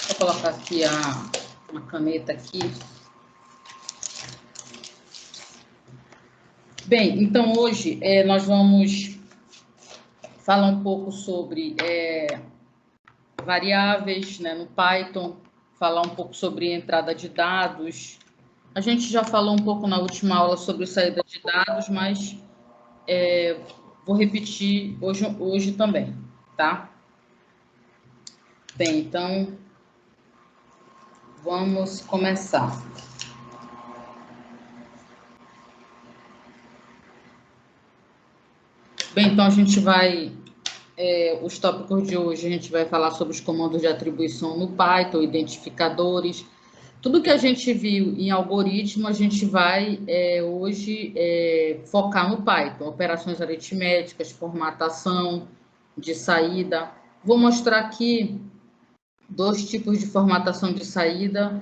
Vou colocar aqui uma caneta aqui. Bem, então hoje nós vamos falar um pouco sobre variáveis, né, no Python, falar um pouco sobre entrada de dados. A gente já falou um pouco na última aula sobre saída de dados, mas vou repetir hoje também, tá? Bem, então vamos começar. Bem, então a gente vai... os tópicos de hoje a gente vai falar sobre os comandos de atribuição no Python, identificadores. Tudo que a gente viu em algoritmo, a gente vai hoje focar no Python. Operações aritméticas, formatação de saída. Vou mostrar aqui 2 tipos de formatação de saída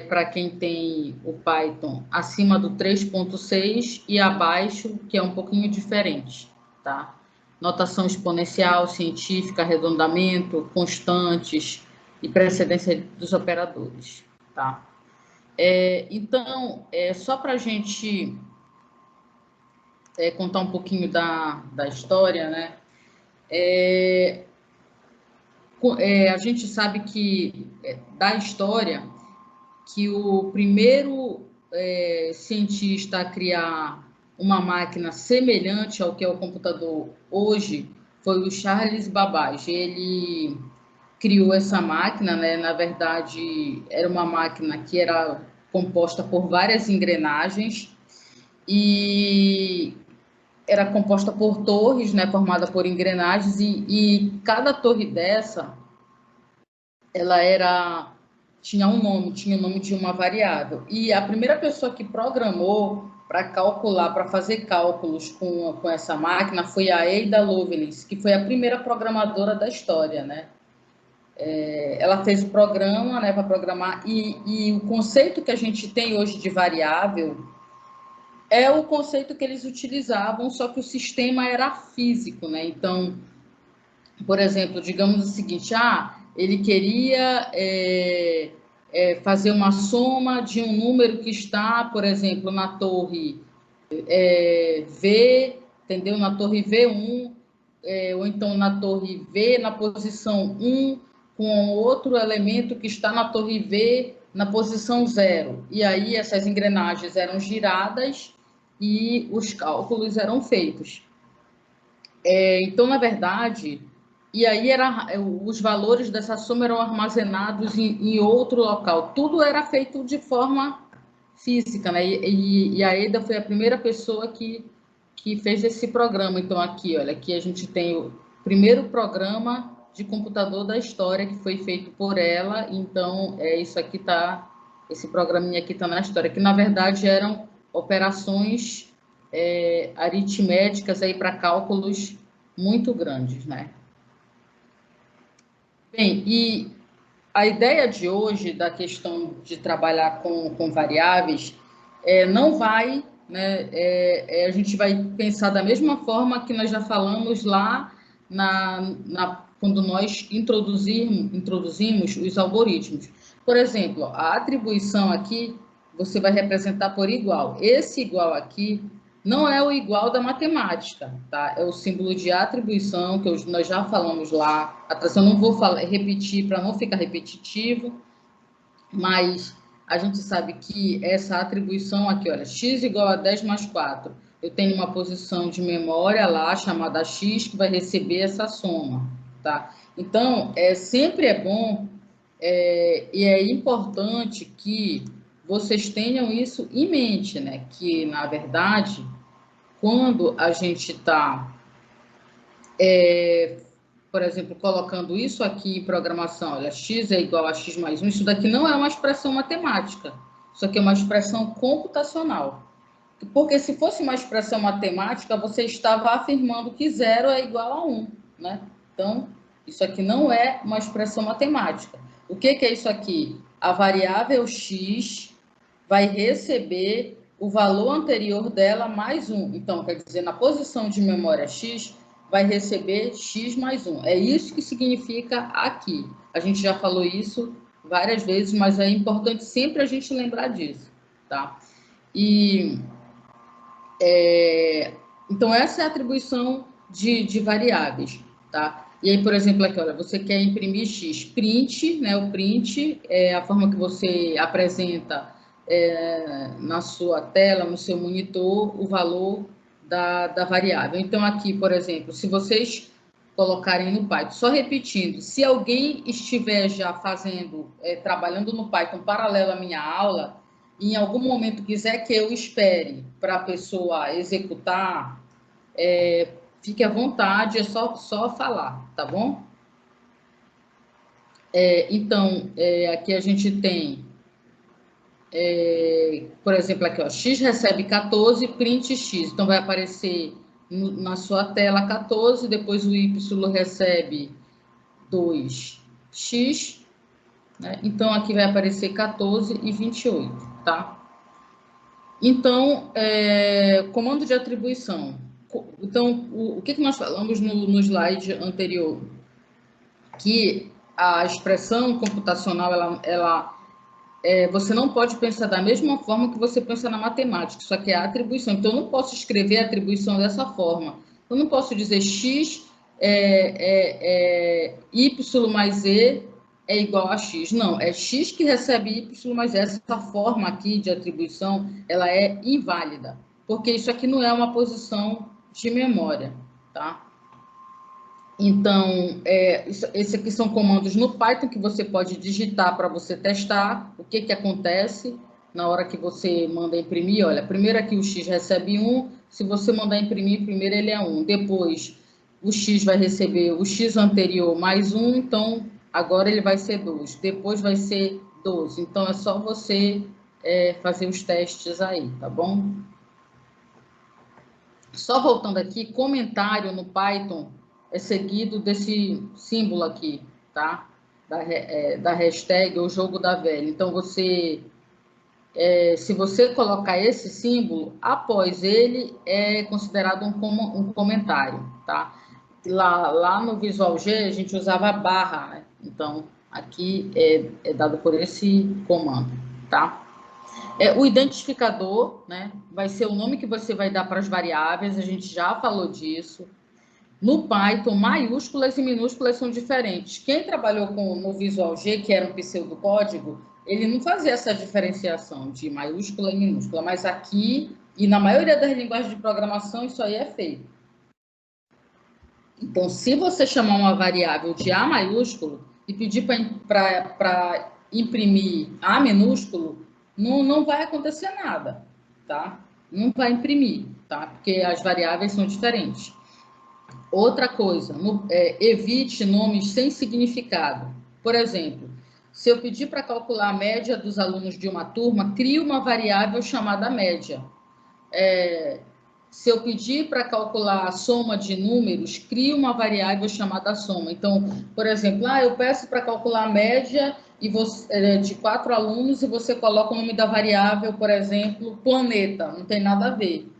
para quem tem o Python acima do 3.6 e abaixo, que é um pouquinho diferente, tá? Notação exponencial, científica, arredondamento, constantes e precedência dos operadores, tá? Então, só para a gente contar um pouquinho da história, né? A gente sabe que, da história, que o primeiro cientista a criar uma máquina semelhante ao que é o computador hoje foi o Charles Babbage. Ele criou essa máquina, né? Na verdade, era uma máquina que era composta por várias engrenagens e era composta por torres, né? Formada por engrenagens e cada torre dessa, ela tinha um nome, tinha o nome de uma variável. E a primeira pessoa que programou para calcular, para fazer cálculos com essa máquina foi a Ada Lovelace, que foi a primeira programadora da história, né? Ela fez o programa, né, para programar, e o conceito que a gente tem hoje de variável é o conceito que eles utilizavam, só que o sistema era físico, né? Então, por exemplo, digamos o seguinte, ele queria fazer uma soma de um número que está, por exemplo, na torre V, entendeu? Na torre V1, ou então na torre V, na posição 1, com outro elemento que está na torre V, na posição 0. E aí essas engrenagens eram giradas e os cálculos eram feitos. Então, na verdade, e aí os valores dessa soma eram armazenados em outro local. Tudo era feito de forma física, né? E a Ada foi a primeira pessoa que fez esse programa. Então, aqui, olha, aqui a gente tem o primeiro programa de computador da história que foi feito por ela. Então, isso aqui tá, esse programinha aqui está na história, que na verdade eram operações aritméticas aí para cálculos muito grandes, né? Bem, e a ideia de hoje da questão de trabalhar com variáveis não vai, né? A gente vai pensar da mesma forma que nós já falamos lá quando nós introduzimos os algoritmos. Por exemplo, a atribuição aqui você vai representar por igual. Esse igual aqui não é o igual da matemática, tá? É o símbolo de atribuição que nós já falamos lá. Eu não vou repetir para não ficar repetitivo, mas a gente sabe que essa atribuição aqui, olha, x igual a 10 mais 4. Eu tenho uma posição de memória lá, chamada x, que vai receber essa soma, tá? Então, sempre é bom e é importante que vocês tenham isso em mente, né? Que, na verdade, quando a gente está, por exemplo, colocando isso aqui em programação, olha, x é igual a x mais 1, isso daqui não é uma expressão matemática, isso aqui é uma expressão computacional. Porque se fosse uma expressão matemática, você estava afirmando que 0 é igual a 1, né? Então, isso aqui não é uma expressão matemática. O que é isso aqui? A variável x vai receber o valor anterior dela mais 1. Então, quer dizer, na posição de memória x, vai receber x mais 1. É isso que significa aqui. A gente já falou isso várias vezes, mas é importante sempre a gente lembrar disso, tá? E, então, essa é a atribuição de variáveis, tá? E aí, por exemplo, aqui, olha, você quer imprimir X, print, né? O print é a forma que você apresenta na sua tela, no seu monitor, o valor da variável. Então, aqui, por exemplo, se vocês colocarem no Python, só repetindo, se alguém estiver já fazendo, trabalhando no Python paralelo à minha aula, e em algum momento quiser que eu espere para a pessoa executar, fique à vontade, é só falar, tá bom? Então, aqui a gente tem, por exemplo, aqui, ó, X recebe 14, print X. Então, vai aparecer na sua tela 14, depois o Y recebe 2X, né? Então, aqui vai aparecer 14 e 28, tá? Então, comando de atribuição. Então, o que nós falamos no slide anterior? Que a expressão computacional, você não pode pensar da mesma forma que você pensa na matemática, isso aqui é a atribuição. Então, eu não posso escrever a atribuição dessa forma. Eu não posso dizer x y mais z é igual a x. Não, é x que recebe y mais z. Essa forma aqui de atribuição, ela é inválida, porque isso aqui não é uma posição de memória, tá? Então, esses aqui são comandos no Python que você pode digitar para você testar o que acontece na hora que você manda imprimir. Olha, primeiro aqui o X recebe 1, se você mandar imprimir, primeiro ele é 1, depois o X vai receber o X anterior mais 1, então agora ele vai ser 2, depois vai ser 12. Então, é só você fazer os testes aí, tá bom? Só voltando aqui, comentário no Python é seguido desse símbolo aqui, tá? Da hashtag ou jogo da velha. Então, se você colocar esse símbolo, após ele é considerado um comentário, tá? Lá no Visual G a gente usava barra, né? Então, aqui é dado por esse comando, tá? O identificador, né, vai ser o nome que você vai dar para as variáveis, a gente já falou disso. No Python, maiúsculas e minúsculas são diferentes. Quem trabalhou no Visual G, que era um pseudocódigo, ele não fazia essa diferenciação de maiúscula e minúscula, mas aqui, e na maioria das linguagens de programação, isso aí é feito. Então, se você chamar uma variável de A maiúsculo e pedir para imprimir A minúsculo, não vai acontecer nada, tá? Não vai imprimir, tá? Porque as variáveis são diferentes. Outra coisa, evite nomes sem significado. Por exemplo, se eu pedir para calcular a média dos alunos de uma turma, crie uma variável chamada média. Se eu pedir para calcular a soma de números, crie uma variável chamada soma. Então, por exemplo, eu peço para calcular a média de 4 alunos e você coloca o nome da variável, por exemplo, planeta. Não tem nada a ver.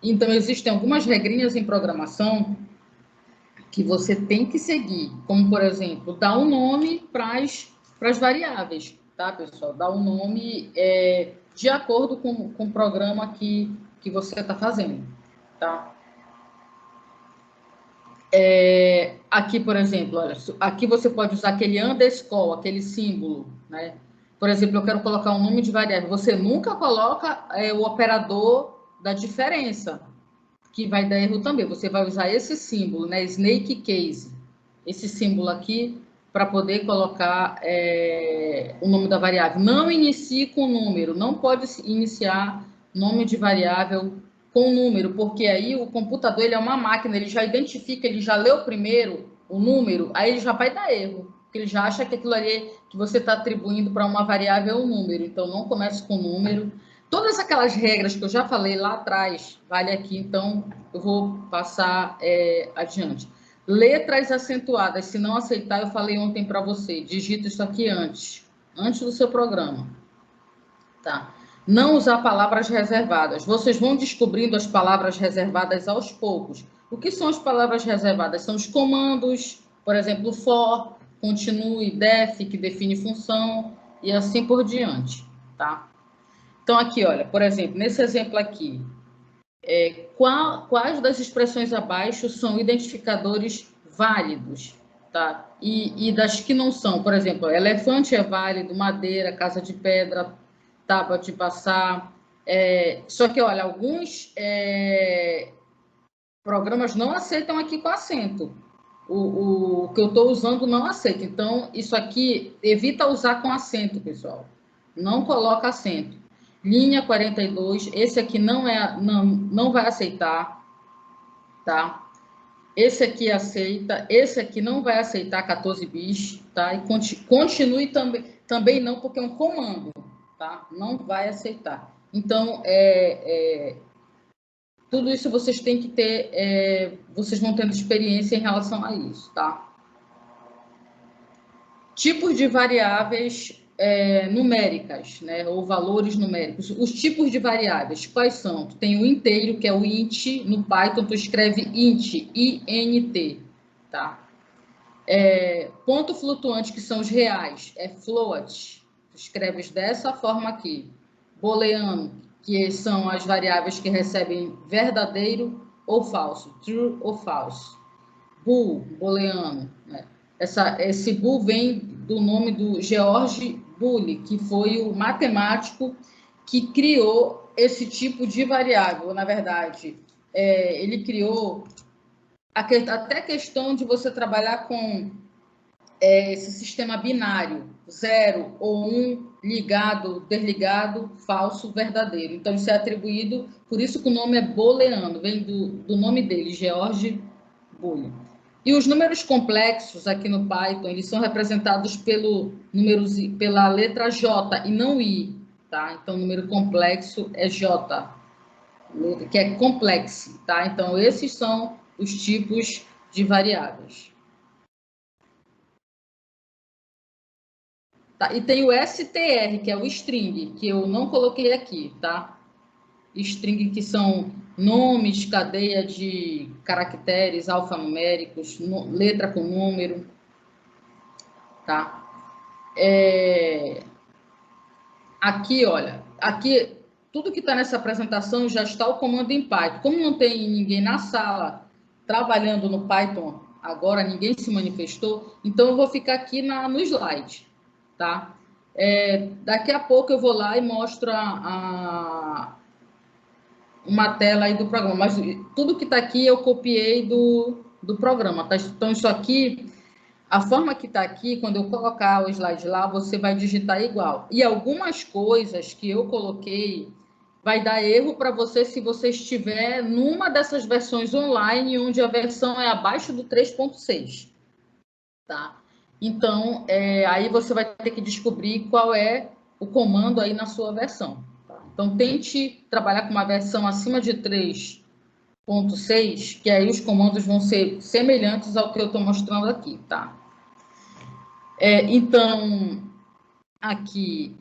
Então, existem algumas regrinhas em programação que você tem que seguir, como, por exemplo, dar um nome para as variáveis, tá, pessoal? Dar um nome de acordo com o programa que você está fazendo, tá? Aqui, por exemplo, olha, aqui você pode usar aquele underscore, aquele símbolo, né? Por exemplo, eu quero colocar um nome de variável. Você nunca coloca o operador da diferença, que vai dar erro também. Você vai usar esse símbolo, né? Snake case. Esse símbolo aqui para poder colocar o nome da variável. Não inicie com número. Não pode iniciar nome de variável com número, porque aí o computador ele é uma máquina, ele já identifica, ele já leu primeiro o número, aí ele já vai dar erro, porque ele já acha que aquilo ali que você está atribuindo para uma variável é um número. Então, não comece com número. Todas aquelas regras que eu já falei lá atrás, vale aqui, então eu vou passar adiante. Letras acentuadas, se não aceitar, eu falei ontem para você, digita isso aqui antes do seu programa, tá? Não usar palavras reservadas. Vocês vão descobrindo as palavras reservadas aos poucos. O que são as palavras reservadas? São os comandos, por exemplo, for, continue, def, que define função, e assim por diante, tá? Então, aqui, olha, por exemplo, nesse exemplo aqui, quais das expressões abaixo são identificadores válidos, tá? E das que não são, por exemplo, elefante é válido, madeira, casa de pedra, tábua de passar. Só que, olha, alguns programas não aceitam aqui com acento. O que eu estou usando não aceita. Então, isso aqui, evita usar com acento, pessoal. Não coloca acento. Linha 42, esse aqui não vai aceitar, tá? Esse aqui aceita, esse aqui não vai aceitar 14 bis, tá? E continue também não, porque é um comando, tá? Não vai aceitar. Então, tudo isso vocês têm que ter, vocês vão tendo experiência em relação a isso, tá? Tipos de variáveis numéricas, né, ou valores numéricos. Os tipos de variáveis, quais são? Tu tem o inteiro, que é o int, no Python tu escreve int, I-N-T, tá? Ponto flutuante, que são os reais, é float, tu escreves dessa forma aqui. Booleano, que são as variáveis que recebem verdadeiro ou falso, true ou false. Bool, booleano, né? Esse bool vem do nome do George Boole, que foi o matemático que criou esse tipo de variável. Na verdade, ele criou até a questão de você trabalhar com esse sistema binário, 0 ou 1, ligado, desligado, falso, verdadeiro. Então, isso é atribuído, por isso que o nome é booleano, vem do nome dele, George Boole. E os números complexos aqui no Python, eles são representados pela letra J e não I, tá? Então, o número complexo é J, que é complexo, tá? Então, esses são os tipos de variáveis. Tá? E tem o str, que é o string, que eu não coloquei aqui, tá? String, que são nomes, cadeia de caracteres alfanuméricos, letra com número, tá? Aqui, olha, aqui, tudo que está nessa apresentação já está o comando em Python. Como não tem ninguém na sala trabalhando no Python agora, ninguém se manifestou, então eu vou ficar aqui no slide, tá? Daqui a pouco eu vou lá e mostro uma tela aí do programa, mas tudo que está aqui eu copiei do programa, tá? Então, isso aqui, a forma que está aqui, quando eu colocar o slide lá, você vai digitar igual. E algumas coisas que eu coloquei vai dar erro para você se você estiver numa dessas versões online, onde a versão é abaixo do 3.6, tá? Então, aí você vai ter que descobrir qual é o comando aí na sua versão. Tá? Então, tente trabalhar com uma versão acima de 3.6, que aí os comandos vão ser semelhantes ao que eu estou mostrando aqui, tá? Então, aqui,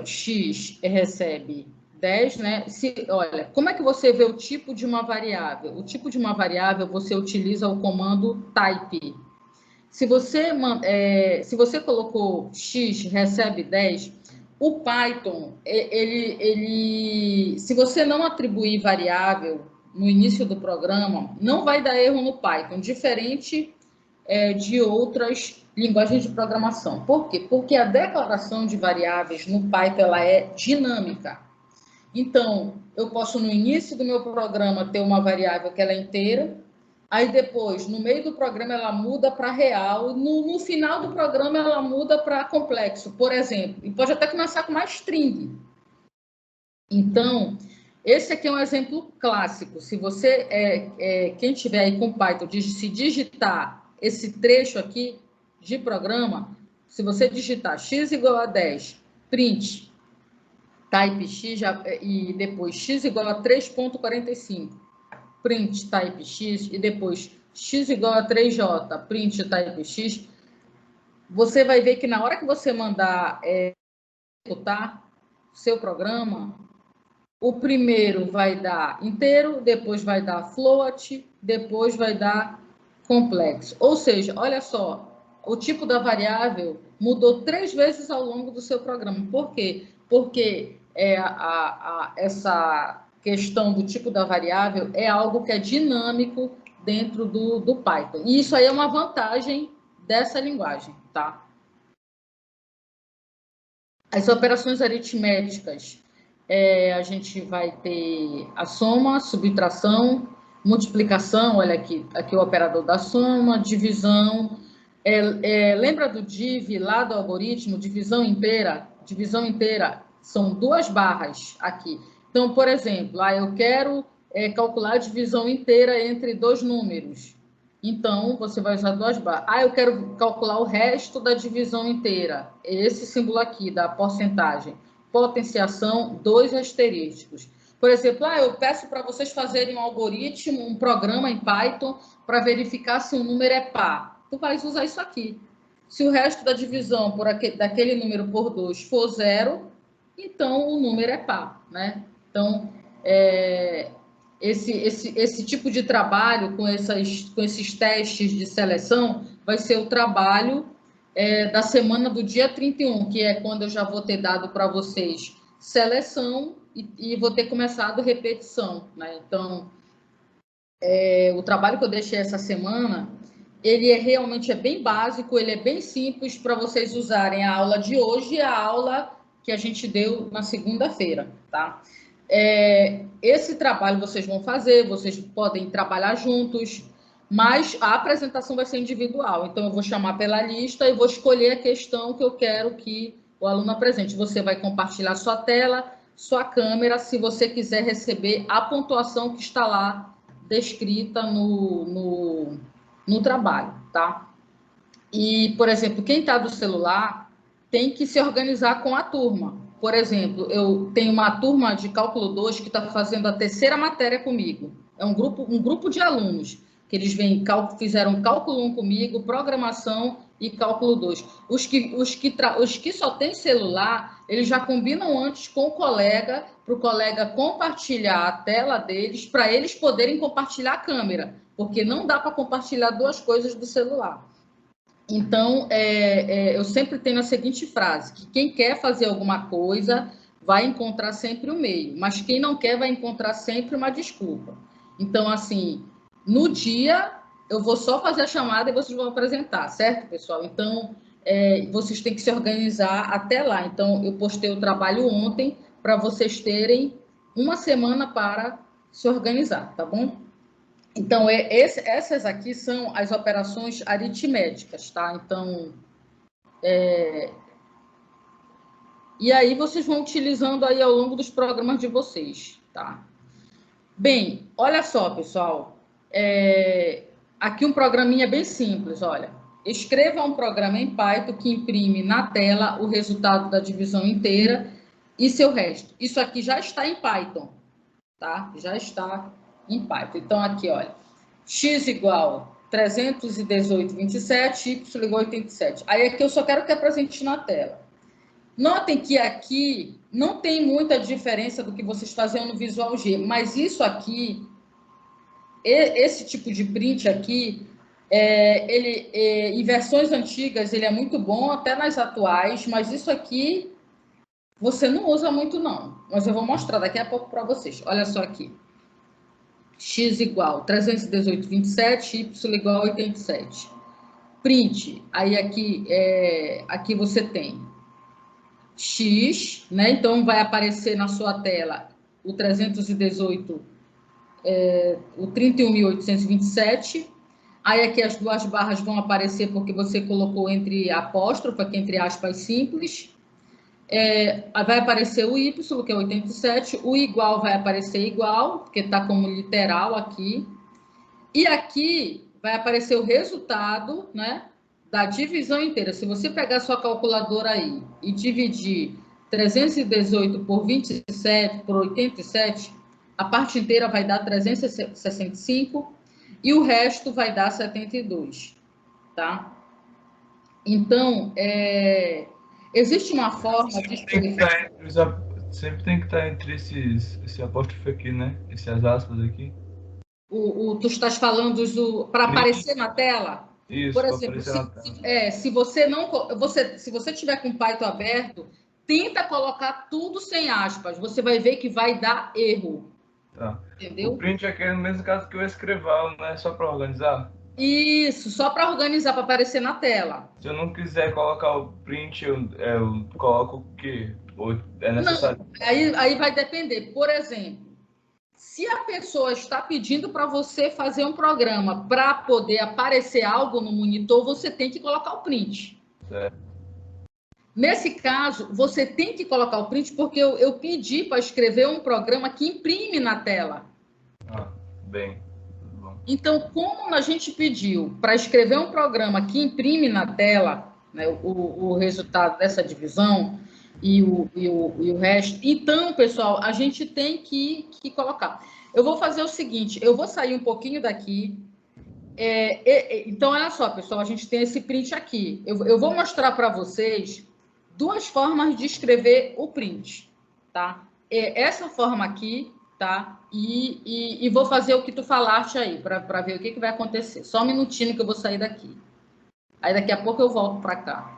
x recebe 10, né? Olha, como é que você vê o tipo de uma variável? O tipo de uma variável, você utiliza o comando type. Se você colocou x recebe 10, o Python, se você não atribuir variável no início do programa, não vai dar erro no Python, diferente de outras linguagens de programação. Por quê? Porque a declaração de variáveis no Python ela é dinâmica. Então, eu posso, no início do meu programa, ter uma variável que ela é inteira, aí depois, no meio do programa, ela muda para real, no final do programa, ela muda para complexo, por exemplo. E pode até começar com uma string. Então, esse aqui é um exemplo clássico. Se você, quem tiver aí com Python, se digitar esse trecho aqui de programa, se você digitar x igual a 10, print, type x, e depois x igual a 3.45, print type x, e depois x igual a 3j, print type x, você vai ver que na hora que você mandar executar seu programa, o primeiro vai dar inteiro, depois vai dar float, depois vai dar complexo. Ou seja, olha só, o tipo da variável mudou 3 vezes ao longo do seu programa. Por quê? Porque essa questão do tipo da variável é algo que é dinâmico dentro do Python. E isso aí é uma vantagem dessa linguagem, tá? As operações aritméticas, a gente vai ter a soma, subtração, multiplicação, olha aqui o operador da soma, divisão. Lembra do div lá do algoritmo, divisão inteira? Divisão inteira são 2 barras aqui. Então, por exemplo, eu quero calcular a divisão inteira entre 2 números. Então, você vai usar 2 barras. Eu quero calcular o resto da divisão inteira. Esse símbolo aqui, da porcentagem. Potenciação, 2 asterísticos. Por exemplo, eu peço para vocês fazerem um algoritmo, um programa em Python, para verificar se o número é par. Tu vais usar isso aqui. Se o resto da divisão daquele número por 2 for 0, então o número é par, né? Então, esse tipo de trabalho com esses testes de seleção vai ser o trabalho da semana do dia 31, que é quando eu já vou ter dado para vocês seleção e vou ter começado repetição, né? Então, o trabalho que eu deixei essa semana, ele realmente bem básico, ele é bem simples para vocês usarem a aula de hoje e a aula que a gente deu na segunda-feira, tá? Esse trabalho vocês vão fazer, vocês podem trabalhar juntos, mas a apresentação vai ser individual. Então, eu vou chamar pela lista e vou escolher a questão que eu quero que o aluno apresente. Você vai compartilhar sua tela, sua câmera, se você quiser receber a pontuação que está lá descrita no trabalho, tá? E, por exemplo, quem está do celular tem que se organizar com a turma. Por exemplo, eu tenho uma turma de Cálculo 2 que está fazendo a 3ª matéria comigo. É um grupo de alunos que eles fizeram Cálculo 1 comigo, Programação e Cálculo 2. Os que só têm celular, eles já combinam antes com o colega, para o colega compartilhar a tela deles, para eles poderem compartilhar a câmera, porque não dá para compartilhar 2 coisas do celular. Então, eu sempre tenho a seguinte frase, que quem quer fazer alguma coisa vai encontrar sempre o meio, mas quem não quer vai encontrar sempre uma desculpa. Então, assim, no dia, eu vou só fazer a chamada e vocês vão apresentar, certo, pessoal? Então, vocês têm que se organizar até lá. Então, eu postei o trabalho ontem para vocês terem uma semana para se organizar, tá bom? Então, essas aqui são as operações aritméticas, tá? Então, e aí vocês vão utilizando aí ao longo dos programas de vocês, tá? Bem, olha só, pessoal. Aqui um programinha bem simples, olha. Escreva um programa em Python que imprime na tela o resultado da divisão inteira e seu resto. Isso aqui já está em Python, tá? Já está em Python. Então, aqui, olha, x igual 318,27, y igual 87. Aí aqui eu só quero que apresente na tela. Notem que aqui não tem muita diferença do que vocês faziam no Visual G, mas isso aqui, esse tipo de print aqui, em versões antigas ele é muito bom, até nas atuais, mas isso aqui você não usa muito não. Mas eu vou mostrar daqui a pouco para vocês. Olha só aqui. X igual 318,27, y igual 87. Print, aí aqui você tem X, né? Então vai aparecer na sua tela o 318, o 31.827. Aí aqui as 2 barras vão aparecer porque você colocou entre apóstrofe, aqui entre aspas simples. Vai aparecer o Y, que é 87, o igual vai aparecer igual, porque está como literal aqui. E aqui vai aparecer o resultado, né, da divisão inteira. Se você pegar sua calculadora aí e dividir 318 por 27, por 87, a parte inteira vai dar 365 e o resto vai dar 72, tá? Então, existe uma forma de escrever... Sempre tem que estar entre esse apóstrofe aqui, né? Essas aspas aqui. Tu estás falando para aparecer na tela? Isso, Por para exemplo, aparecer na tela. se você não, se você tiver com o Python aberto, tenta colocar tudo sem aspas. Você vai ver que vai dar erro, Tá. O entendeu? print é aquele mesmo caso que o escrival, né? Só para organizar. Isso, só para organizar, para aparecer na tela. Se eu não quiser colocar o print, eu coloco o quê? Ou é Não, necessário? aí vai depender. Por exemplo, se a pessoa está pedindo para você fazer um programa para poder aparecer algo no monitor, você tem que colocar o print. Certo. Nesse caso, você tem que colocar o print porque eu pedi para escrever um programa que imprime na tela. Ah, bem. Tudo bom. Então, como a gente pediu para escrever um programa que imprime na tela, né, o resultado dessa divisão e o resto, então, pessoal, a gente tem que colocar. Eu vou fazer o seguinte, eu vou sair um pouquinho daqui. Então, olha só, pessoal, a gente tem esse print aqui. Eu vou mostrar para vocês duas formas de escrever o print, tá? Essa forma aqui, tá? E vou fazer o que tu falaste aí, para ver o que vai acontecer. Só um minutinho que eu vou sair daqui. Aí daqui a pouco eu volto para cá.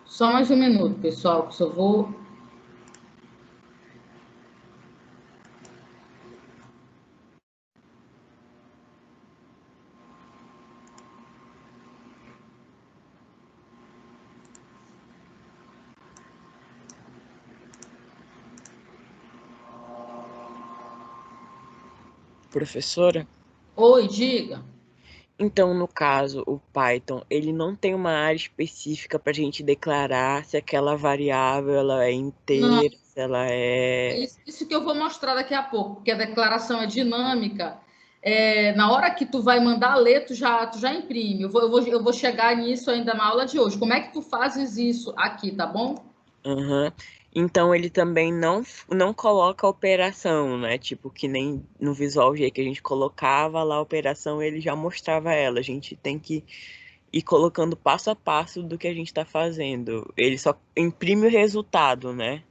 Só mais um minuto, pessoal, que eu vou. Professora, Oi, diga. então no caso, o Python, ele não tem uma área específica para a gente declarar se aquela variável ela é Não, inteira, se ela é é... isso que eu vou mostrar daqui a pouco, porque a declaração é dinâmica. Na hora que tu vai mandar ler, tu já imprime. Eu vou chegar nisso ainda na aula de hoje. Como é que tu fazes isso aqui, tá bom? Aham. Então ele também não coloca operação, né? Tipo, que nem no Visual G que a gente colocava lá a operação, ele já mostrava ela. A gente tem que ir colocando passo a passo do que a gente está fazendo. Ele só imprime o resultado, né?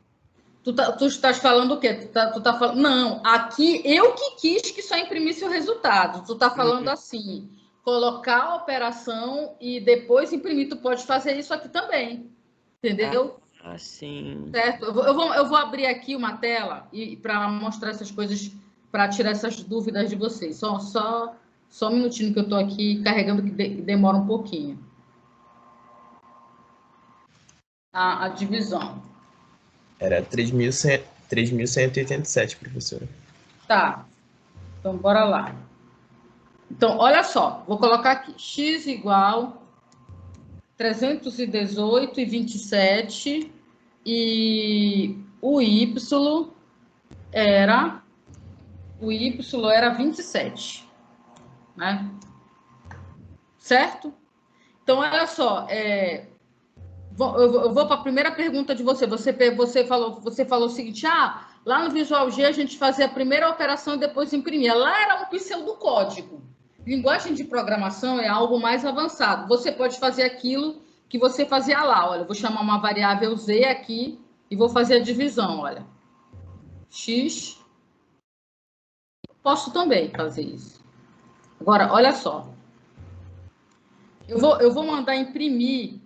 Tu estás falando o quê? Tu tá falando. Não, aqui eu que quis que só imprimisse o resultado. Tu tá falando Uhum. assim, colocar a operação e depois imprimir. Tu pode fazer isso aqui também, entendeu? Assim. Certo? Eu vou abrir aqui uma tela e para mostrar essas coisas, para tirar essas dúvidas de vocês. Só um minutinho que eu estou aqui carregando, que demora um pouquinho. A divisão. Era 3.187, professora. Tá, então bora lá. Então, olha só, vou colocar aqui, x igual 318,27 e o y era 27, né? Certo? Então, olha só, eu vou para a primeira pergunta de você. Você falou o seguinte: lá no Visual G a gente fazia a primeira operação e depois imprimia. Lá era um pseudocódigo. Linguagem de programação é algo mais avançado. Você pode fazer aquilo que você fazia lá. Olha, eu vou chamar uma variável z aqui e vou fazer a divisão. Olha, x. Posso também fazer isso. Agora, olha só. Eu vou mandar imprimir.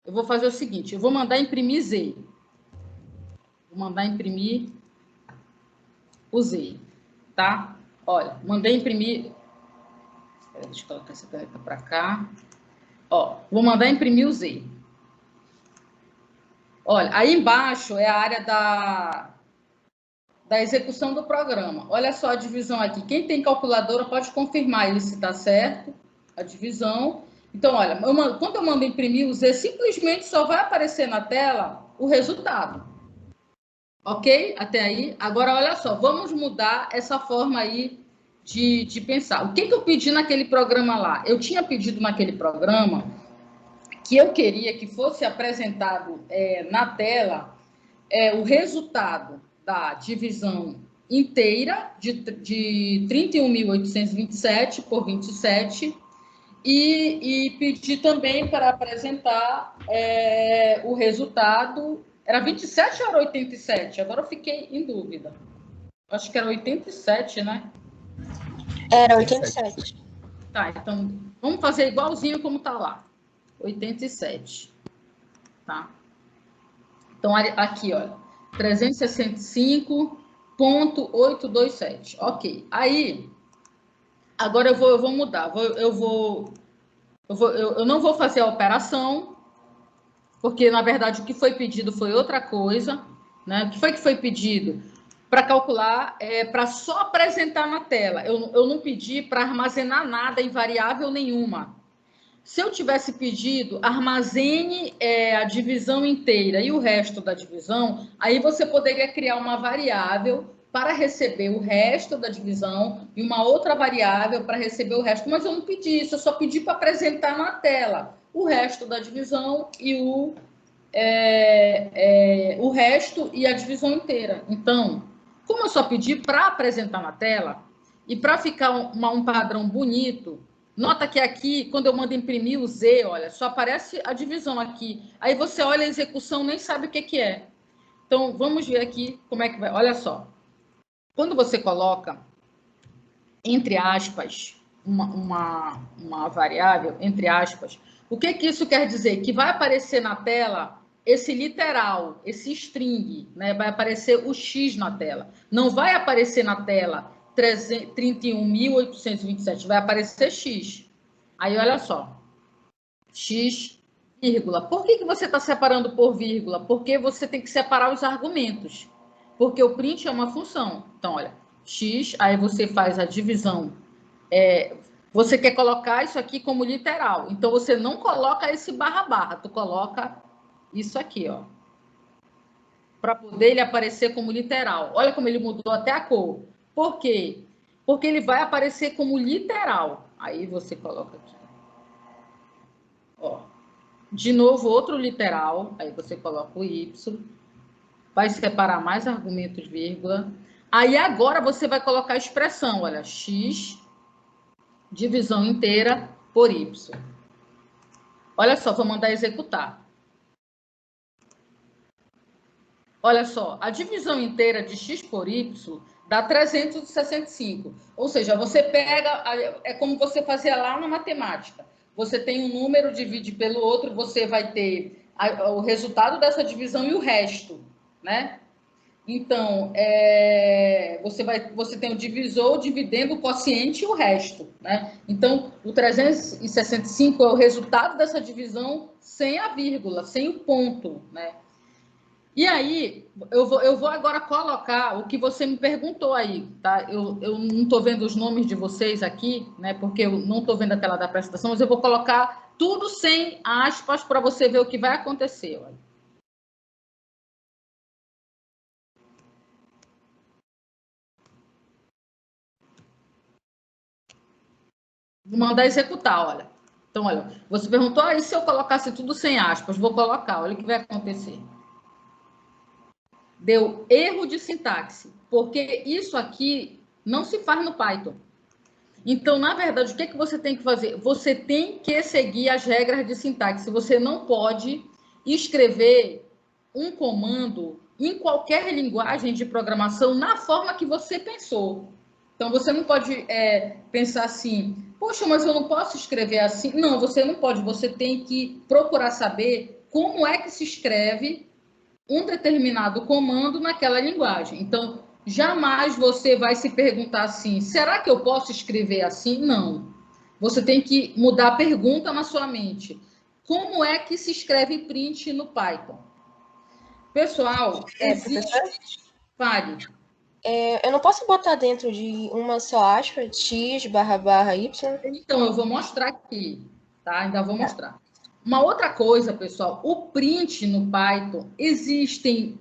Eu vou fazer o seguinte: eu vou mandar imprimir z. Vou mandar imprimir o Z, tá? Olha, mandei imprimir. Deixa eu colocar essa caneta para cá. Ó, vou mandar imprimir o Z. Olha, aí embaixo é a área da execução do programa. Olha só a divisão aqui. Quem tem calculadora pode confirmar aí se está certo a divisão. Então, olha, quando eu mando imprimir o Z, simplesmente só vai aparecer na tela o resultado. Ok? Até aí? Agora, olha só, vamos mudar essa forma aí de pensar. O que eu pedi naquele programa lá? Eu tinha pedido naquele programa que eu queria que fosse apresentado na tela é o resultado da divisão inteira de 31.827 por 27 e pedir também para apresentar o resultado. Era 27 ou era 87? Agora eu fiquei em dúvida. Acho que era 87, né? Era 87. Tá, então vamos fazer igualzinho como está lá. 87. Tá? Então, aqui, olha. 365,827. Ok. Aí, agora eu vou mudar. Eu não vou fazer a operação, porque, na verdade, o que foi pedido foi outra coisa. Né? O que foi pedido? Para calcular, para só apresentar na tela. Eu não pedi para armazenar nada em variável nenhuma. Se eu tivesse pedido, armazene a divisão inteira e o resto da divisão, aí você poderia criar uma variável para receber o resto da divisão e uma outra variável para receber o resto. Mas eu não pedi isso, eu só pedi para apresentar na tela o resto da divisão e o resto e a divisão inteira. Então, como eu só pedi para apresentar na tela e para ficar um padrão bonito, nota que aqui, quando eu mando imprimir o Z, olha, só aparece a divisão aqui. Aí você olha a execução, nem sabe o que é. Então, vamos ver aqui como é que vai. Olha só. Quando você coloca, entre aspas, uma variável, entre aspas, o que isso quer dizer? Que vai aparecer na tela esse literal, esse string, né? Vai aparecer o X na tela. Não vai aparecer na tela 31.827, vai aparecer X. Aí, olha só. X, vírgula. Por que você está separando por vírgula? Porque você tem que separar os argumentos. Porque o print é uma função. Então, olha, X, aí você faz a divisão. Você quer colocar isso aqui como literal. Então, você não coloca esse barra, tu coloca isso aqui, ó. Para poder ele aparecer como literal. Olha como ele mudou até a cor. Por quê? Porque ele vai aparecer como literal. Aí você coloca aqui. Ó. De novo, outro literal. Aí você coloca o Y. Vai separar mais argumentos, vírgula. Aí agora você vai colocar a expressão. Olha, X, divisão inteira por Y. Olha só, vou mandar executar. Olha só, a divisão inteira de X por Y dá 365. Ou seja, você pega, é como você fazia lá na matemática. Você tem um número, divide pelo outro, você vai ter o resultado dessa divisão e o resto, né? Então, você tem o divisor dividendo o quociente e o resto, né? Então, o 365 é o resultado dessa divisão sem a vírgula, sem o ponto, né? E aí, eu vou agora colocar o que você me perguntou aí, tá? Eu não estou vendo os nomes de vocês aqui, né? Porque eu não estou vendo a tela da apresentação, mas eu vou colocar tudo sem aspas para você ver o que vai acontecer, olha. Vou mandar executar, olha. Então, olha, você perguntou, e se eu colocasse tudo sem aspas? Vou colocar, olha o que vai acontecer. Deu erro de sintaxe, porque isso aqui não se faz no Python. Então, na verdade, o que você tem que fazer? Você tem que seguir as regras de sintaxe. Você não pode escrever um comando em qualquer linguagem de programação na forma que você pensou. Então, você não pode pensar assim, poxa, mas eu não posso escrever assim. Não, você não pode. Você tem que procurar saber como é que se escreve um determinado comando naquela linguagem. Então, jamais você vai se perguntar assim, será que eu posso escrever assim? Não. Você tem que mudar a pergunta na sua mente. Como é que se escreve print no Python? Pessoal, existe... Fale. Eu não posso botar dentro de uma só aspa, x, barra, y? Então, eu vou mostrar aqui, tá? Ainda vou mostrar. Uma outra coisa, pessoal, o print no Python, existem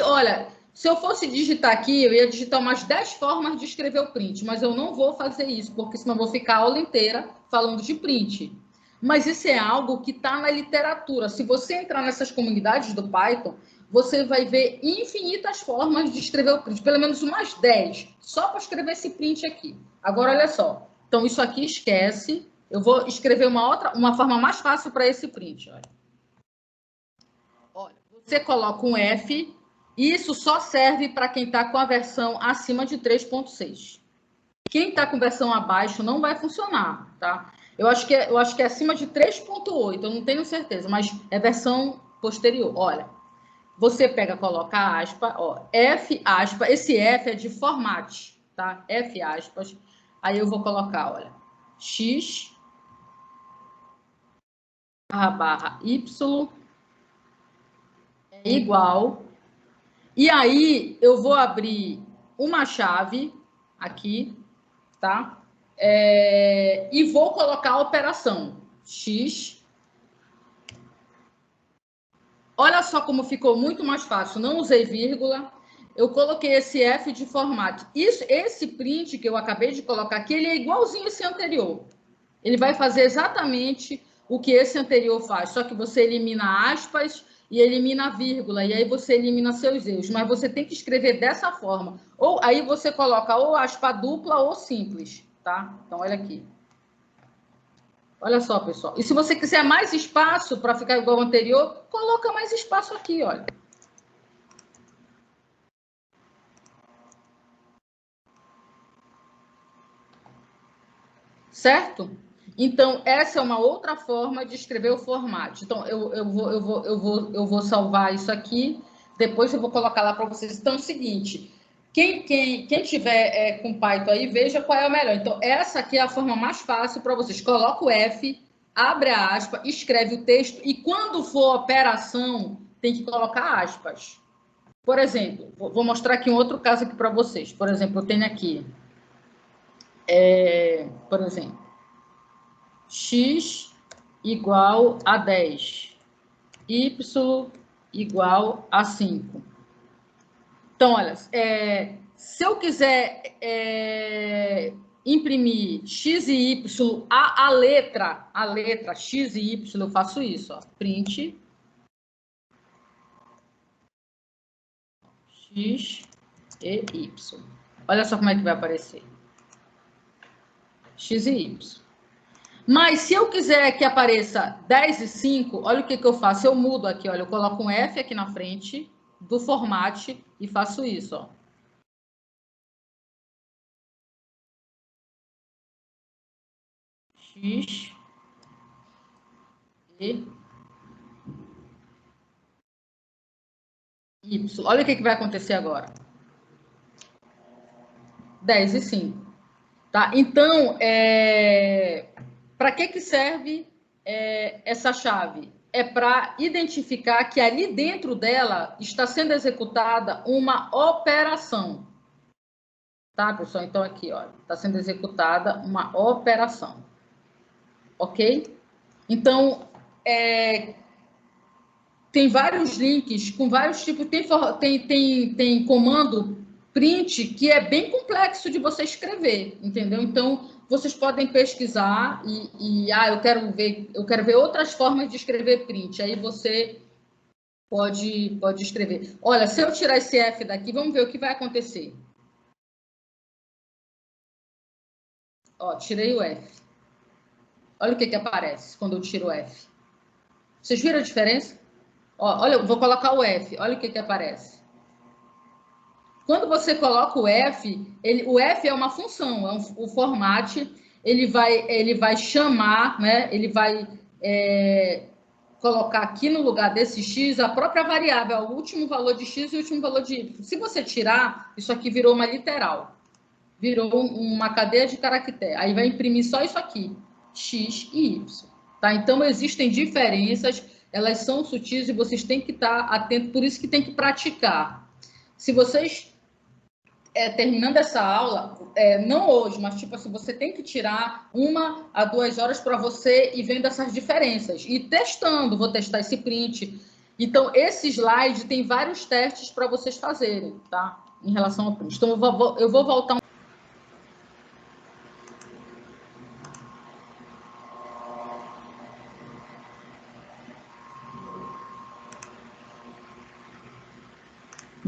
olha, se eu fosse digitar aqui, eu ia digitar umas 10 formas de escrever o print, mas eu não vou fazer isso, porque senão eu vou ficar a aula inteira falando de print. Mas isso é algo que está na literatura. Se você entrar nessas comunidades do Python, você vai ver infinitas formas de escrever o print, pelo menos umas 10, só para escrever esse print aqui. Agora, olha só. Então, isso aqui esquece. Eu vou escrever uma forma mais fácil para esse print. Olha, você coloca um F, e isso só serve para quem está com a versão acima de 3.6. Quem está com versão abaixo não vai funcionar, tá? Eu acho que é acima de 3.8, eu não tenho certeza, mas é versão posterior. Olha, você pega, coloca a aspa, ó, F aspa, esse F é de format, tá? F aspas, aí eu vou colocar, olha, X barra Y é igual, e aí eu vou abrir uma chave aqui, tá? E vou colocar a operação X. Olha só como ficou muito mais fácil. Não usei vírgula. Eu coloquei esse F de formato. Esse print que eu acabei de colocar aqui, ele é igualzinho esse anterior. Ele vai fazer exatamente o que esse anterior faz, só que você elimina aspas e elimina a vírgula, e aí você elimina seus erros. Mas você tem que escrever dessa forma. Ou aí você coloca ou aspa dupla ou simples, tá? Então, olha aqui. Olha só, pessoal. E se você quiser mais espaço para ficar igual ao anterior, coloca mais espaço aqui, olha. Certo? Então, essa é uma outra forma de escrever o formato. Então, eu vou salvar isso aqui, depois eu vou colocar lá para vocês. Então, é o seguinte, quem tiver com Python aí, veja qual é o melhor. Então, essa aqui é a forma mais fácil para vocês. Coloca o F, abre a aspa, escreve o texto, e quando for operação, tem que colocar aspas. Por exemplo, vou mostrar aqui um outro caso aqui para vocês. Por exemplo, eu tenho aqui, por exemplo, x igual a 10, y igual a 5. Então, olha, se eu quiser imprimir x e y, a letra x e y, eu faço isso, ó, print x e y. Olha só como é que vai aparecer. X e y. Mas se eu quiser que apareça 10 e 5, olha o que eu faço. Eu mudo aqui, olha, eu coloco um F aqui na frente do format e faço isso, ó. X e Y. Olha o que vai acontecer agora. 10 e 5. Tá? Então, para que serve essa chave? É para identificar que ali dentro dela está sendo executada uma operação. Tá, pessoal? Então, aqui, ó, está sendo executada uma operação. Ok? Então, tem vários links com vários tipos. Tem comando print que é bem complexo de você escrever, entendeu? Então, vocês podem pesquisar eu quero ver outras formas de escrever print. Aí você pode escrever. Olha, se eu tirar esse F daqui, vamos ver o que vai acontecer. Ó, tirei o F. Olha o que aparece quando eu tiro o F. Vocês viram a diferença? Ó, olha, eu vou colocar o F. Olha o que aparece. Quando você coloca o F, o F é uma função, o format, ele vai chamar, né? Ele vai colocar aqui no lugar desse x a própria variável, o último valor de x e o último valor de y. Se você tirar, isso aqui virou uma literal. Virou uma cadeia de caractere. Aí vai imprimir só isso aqui, x e y. Tá? Então, existem diferenças, elas são sutis e vocês têm que estar atentos, por isso que tem que praticar. Se vocês, terminando essa aula, não hoje, mas tipo assim, você tem que tirar 1 a 2 horas para você ir vendo essas diferenças. E testando, vou testar esse print. Então, esse slide tem vários testes para vocês fazerem, tá? Em relação ao print. Então, eu vou voltar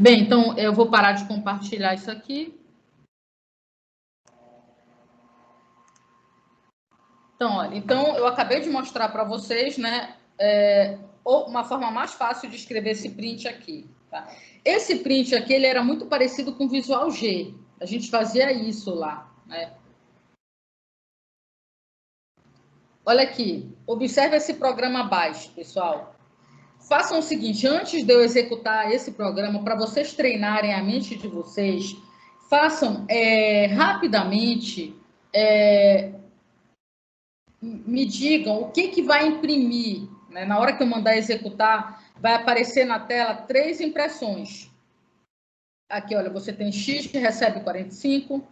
Bem, então eu vou parar de compartilhar isso aqui. Então, olha, então eu acabei de mostrar para vocês, né, uma forma mais fácil de escrever esse print aqui. Tá? Esse print aqui, ele era muito parecido com o Visual G. A gente fazia isso lá, né? Olha aqui, observe esse programa abaixo, pessoal. Façam o seguinte, antes de eu executar esse programa, para vocês treinarem a mente de vocês, façam rapidamente, me digam o que vai imprimir, né? Na hora que eu mandar executar, vai aparecer na tela 3 impressões. Aqui, olha, você tem X que recebe 45,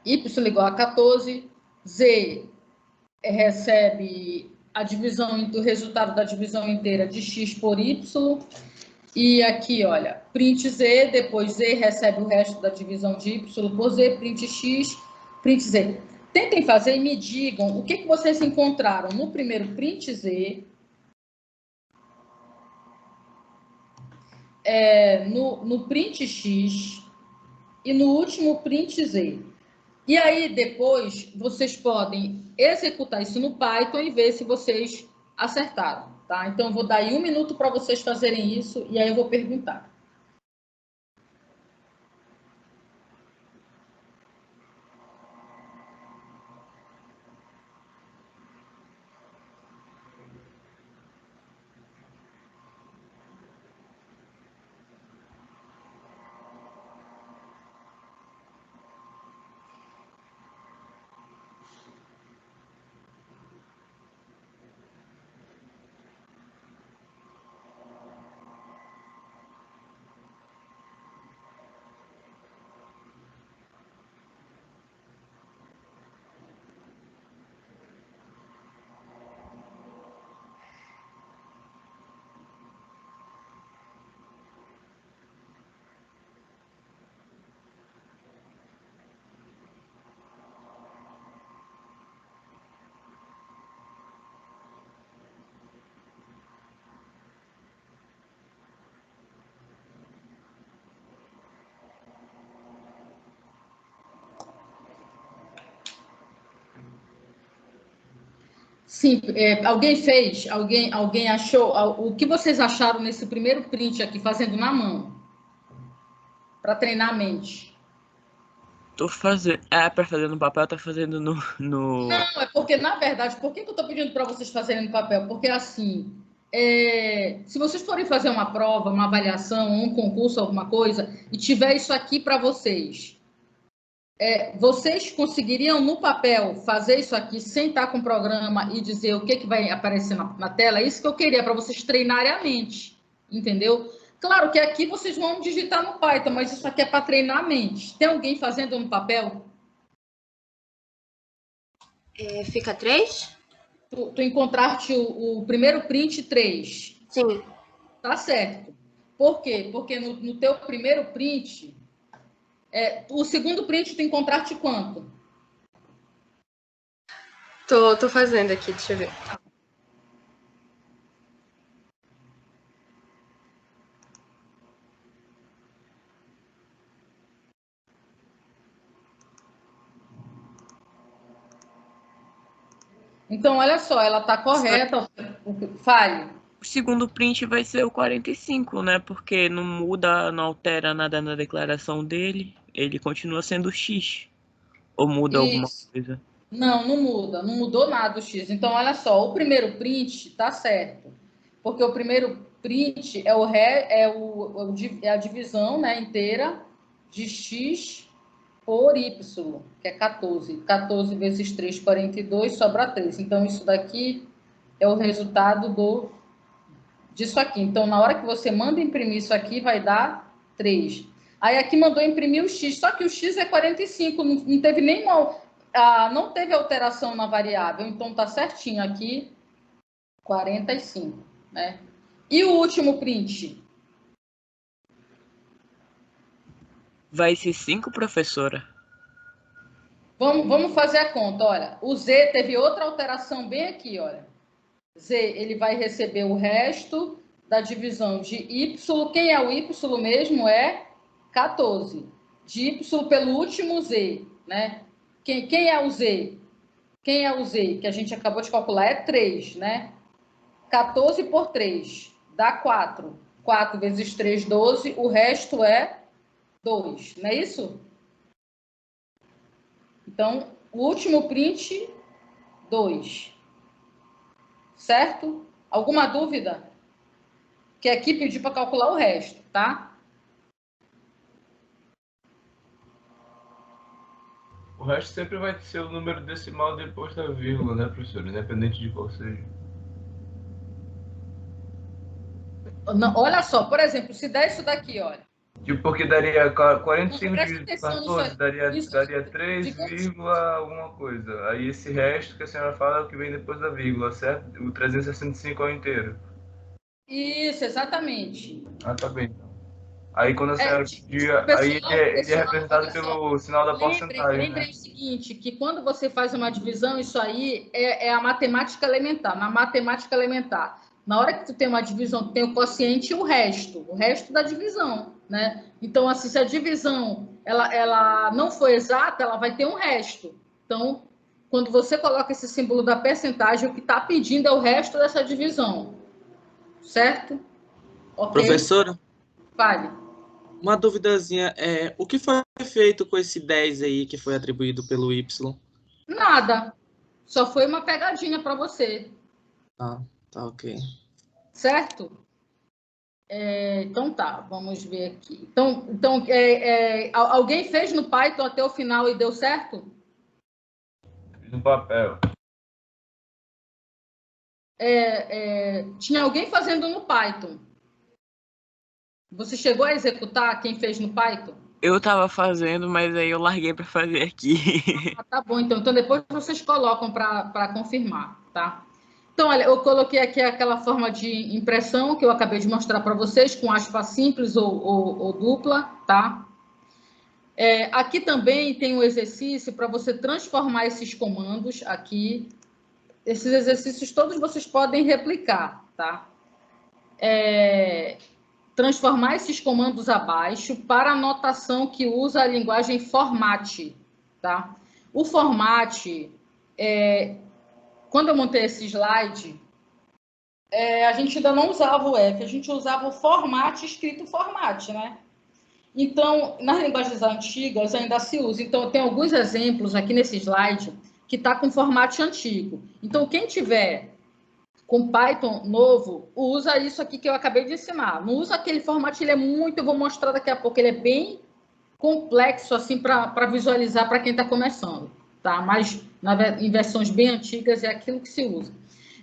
Y igual a 14, Z recebe a divisão do resultado da divisão inteira de X por Y, e aqui, olha, print Z, depois Z recebe o resto da divisão de Y por Z, print X, print Z. Tentem fazer e me digam o que vocês encontraram no primeiro print Z, no print X e no último print Z. E aí, depois, vocês podem executar isso no Python e ver se vocês acertaram, tá? Então, eu vou dar aí 1 minuto para vocês fazerem isso e aí eu vou perguntar. Sim, alguém fez? Alguém achou? O que vocês acharam nesse primeiro print aqui, fazendo na mão? Para treinar a mente. Tô fazendo. Pra fazer no papel, tá fazendo no. Não, é porque, na verdade, por que eu estou pedindo para vocês fazerem no papel? Porque, assim, se vocês forem fazer uma prova, uma avaliação, um concurso, alguma coisa, e tiver isso aqui para vocês, vocês conseguiriam, no papel, fazer isso aqui sem estar com o programa e dizer o que vai aparecer na tela? É isso que eu queria, para vocês treinarem a mente, entendeu? Claro que aqui vocês vão digitar no Python, mas isso aqui é para treinar a mente. Tem alguém fazendo no papel? Fica 3? Tu encontraste o primeiro print 3. Sim. Tá certo. Por quê? Porque no teu primeiro print, o segundo print tu encontraste quanto? Tô fazendo aqui, deixa eu ver. Então, olha só, ela tá correta. Fale. O segundo print vai ser o 45, né? Porque não muda, não altera nada na declaração dele. Ele continua sendo X. Ou muda alguma coisa? Não, não muda. Não mudou nada o X. Então, olha só, o primeiro print tá certo. Porque o primeiro print é a divisão, né, inteira de X por Y, que é 14. 14 vezes 3, 42, sobra 3. Então, isso daqui é o resultado disso aqui. Então, na hora que você manda imprimir isso aqui, vai dar 3. Aí, aqui mandou imprimir o X, só que o X é 45, não teve não teve alteração na variável. Então, tá certinho aqui, 45, né? E o último print? Vai ser 5, professora? Vamos fazer a conta, olha. O Z teve outra alteração bem aqui, olha. Z, ele vai receber o resto da divisão de y, quem é o y mesmo? É 14. De y pelo último z, né? Quem é o z? Quem é o z? Que a gente acabou de calcular é 3, né? 14 por 3 dá 4. 4 vezes 3, 12. O resto é 2, não é isso? Então, o último print, 2. Certo? Alguma dúvida? Que aqui pediu para calcular o resto, tá? O resto sempre vai ser o número decimal depois da vírgula, né, professor? Independente de qual seja. Não, olha só, por exemplo, se der isso daqui, olha. Tipo, porque daria 45 Presta dividido por atenção nisso 14, aqui. daria 3, alguma coisa. Aí esse resto que a senhora fala é o que vem depois da vírgula, certo? O 365 ao inteiro. Isso, exatamente. Ah, tá bem. Aí quando a senhora pedia, pessoal, aí ele é representado olha só, pelo sinal da porcentagem, lembrem né? o seguinte, que quando você faz uma divisão, isso aí é a matemática elementar. Na matemática elementar, na hora que tu tem uma divisão, tu tem o quociente e o resto da divisão, né? Então, assim, se a divisão ela não for exata, ela vai ter um resto. Então, quando você coloca esse símbolo da percentagem, o que está pedindo é o resto dessa divisão, certo? Ok? Professora, Fale. uma duvidazinha, o que foi feito com esse 10 aí que foi atribuído pelo Y? Nada. Só foi uma pegadinha para você. Tá ok. Certo? Então tá, vamos ver aqui. Então alguém fez no Python até o final e deu certo? No papel. Tinha alguém fazendo no Python. Você chegou a executar quem fez no Python? Eu tava fazendo, mas aí eu larguei para fazer aqui. Ah, tá bom, então depois vocês colocam para confirmar, tá? Então, olha, eu coloquei aqui aquela forma de impressão que eu acabei de mostrar para vocês, com aspas simples ou dupla, tá? Aqui também tem um exercício para você transformar esses comandos aqui. Esses exercícios todos vocês podem replicar, tá? Transformar esses comandos abaixo para a notação que usa a linguagem format, tá? O format, quando eu montei esse slide, a gente ainda não usava o F, a gente usava o format escrito format, né? Então, nas linguagens antigas ainda se usa. Então, tem alguns exemplos aqui nesse slide que está com formato antigo. Então, quem tiver com Python novo, usa isso aqui que eu acabei de ensinar. Não usa aquele formato, ele é muito, eu vou mostrar daqui a pouco, ele é bem complexo assim para visualizar para quem está começando, tá? Mas em versões bem antigas é aquilo que se usa.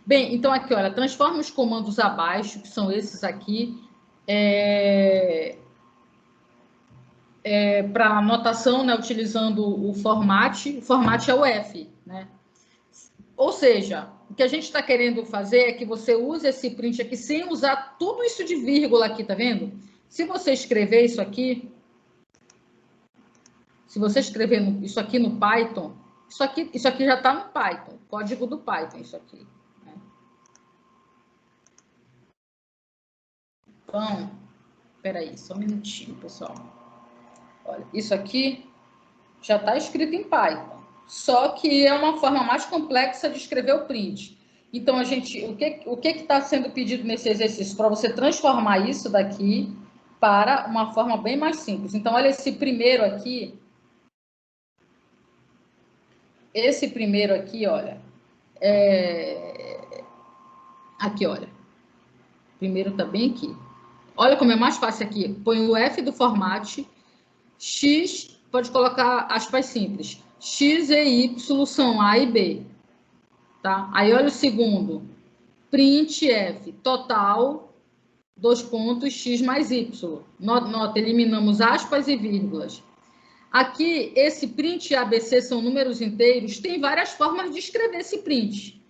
Bem, então aqui, olha, transforma os comandos abaixo, que são esses aqui, para anotação, né, utilizando o format é o F, né? Ou seja, o que a gente está querendo fazer é que você use esse print aqui sem usar tudo isso de vírgula aqui, tá vendo? Se você escrever isso aqui, se você escrever isso aqui no Python, isso aqui já está no Python, código do Python, isso aqui. Né? Então, peraí, só um minutinho, pessoal. Olha, isso aqui já está escrito em Python, só que é uma forma mais complexa de escrever o print. Então, o que está sendo pedido nesse exercício? Para você transformar isso daqui para uma forma bem mais simples. Então, olha esse primeiro aqui. Esse primeiro aqui, olha. Aqui, olha. Primeiro está bem aqui. Olha como é mais fácil aqui. Põe o F do format, X, pode colocar aspas simples. X e Y são A e B. Tá? Aí olha o segundo. Print F, total, 2 pontos, X mais Y. Nota, eliminamos aspas e vírgulas. Aqui, esse print ABC são números inteiros, tem várias formas de escrever esse print.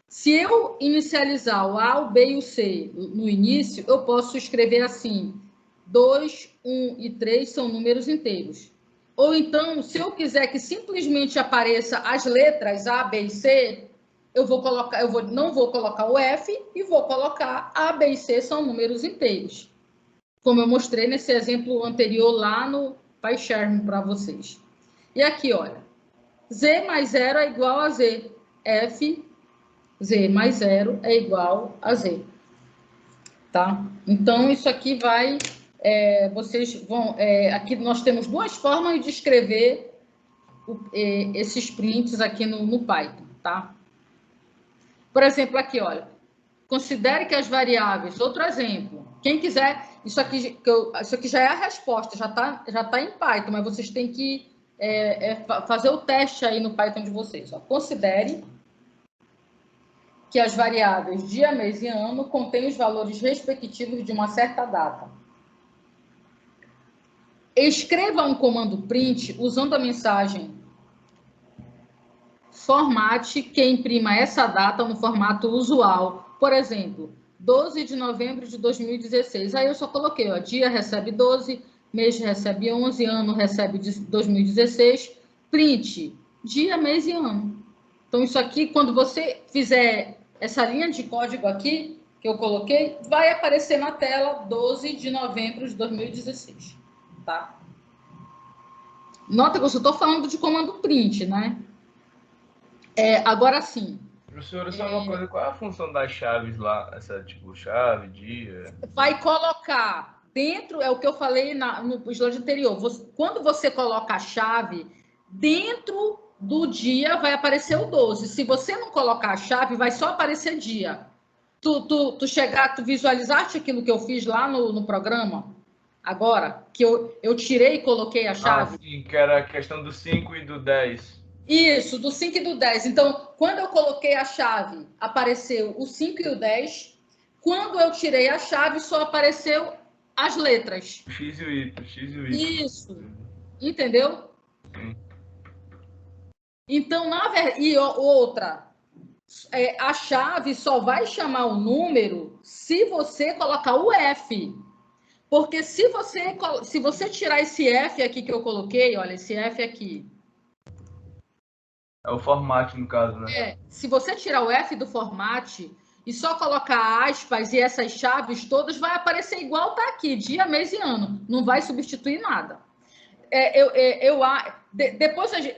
Se eu inicializar o A, o B e o C no início, eu posso escrever assim, 2, 1 e 3 são números inteiros. Ou então, se eu quiser que simplesmente apareça as letras A, B e C, não vou colocar o F e vou colocar A, B e C são números inteiros. Como eu mostrei nesse exemplo anterior lá no PyCharm para vocês. E aqui, olha, Z mais 0 é igual a Z. F, Z mais 0 é igual a Z. Tá? Então, isso aqui vai... vocês vão... aqui nós temos duas formas de escrever esses prints aqui no Python, tá? Por exemplo, aqui, olha. Considere que as variáveis... Outro exemplo. Quem quiser... Isso aqui já é a resposta, já tá em Python, mas vocês têm que fazer o teste aí no Python de vocês. Ó. Considere que as variáveis dia, mês e ano contêm os valores respectivos de uma certa data. Escreva um comando print usando a mensagem formate que imprima essa data no formato usual. Por exemplo, 12 de novembro de 2016. Aí eu só coloquei, ó, dia recebe 12, mês recebe 11, ano recebe 2016, print, dia, mês e ano. Então, isso aqui, quando você fizer essa linha de código aqui, que eu coloquei, vai aparecer na tela 12 de novembro de 2016, tá? Nota que eu só estou falando de comando print, né? Agora sim. Professora, só uma coisa, qual é a função das chaves lá? Essa, tipo, chave, dia... Vai colocar dentro, é o que eu falei no slide anterior, quando você coloca a chave, dentro do dia vai aparecer o 12. Se você não colocar a chave, vai só aparecer dia. Tu visualizaste aquilo que eu fiz lá no programa? Agora, que eu tirei e coloquei a chave? Sim, que era a questão do 5 e do 10. Isso, do 5 e do 10. Então, quando eu coloquei a chave, apareceu o 5 e o 10. Quando eu tirei a chave, só apareceu as letras. X e o Y. Isso. Entendeu? Sim. Então, na verdade... E outra, a chave só vai chamar o número se você colocar o F. Porque se você tirar esse F aqui que eu coloquei, olha, esse F aqui... É o formato, no caso, né? Se você tirar o F do formato e só colocar aspas e essas chaves todas, vai aparecer igual tá aqui, dia, mês e ano. Não vai substituir nada.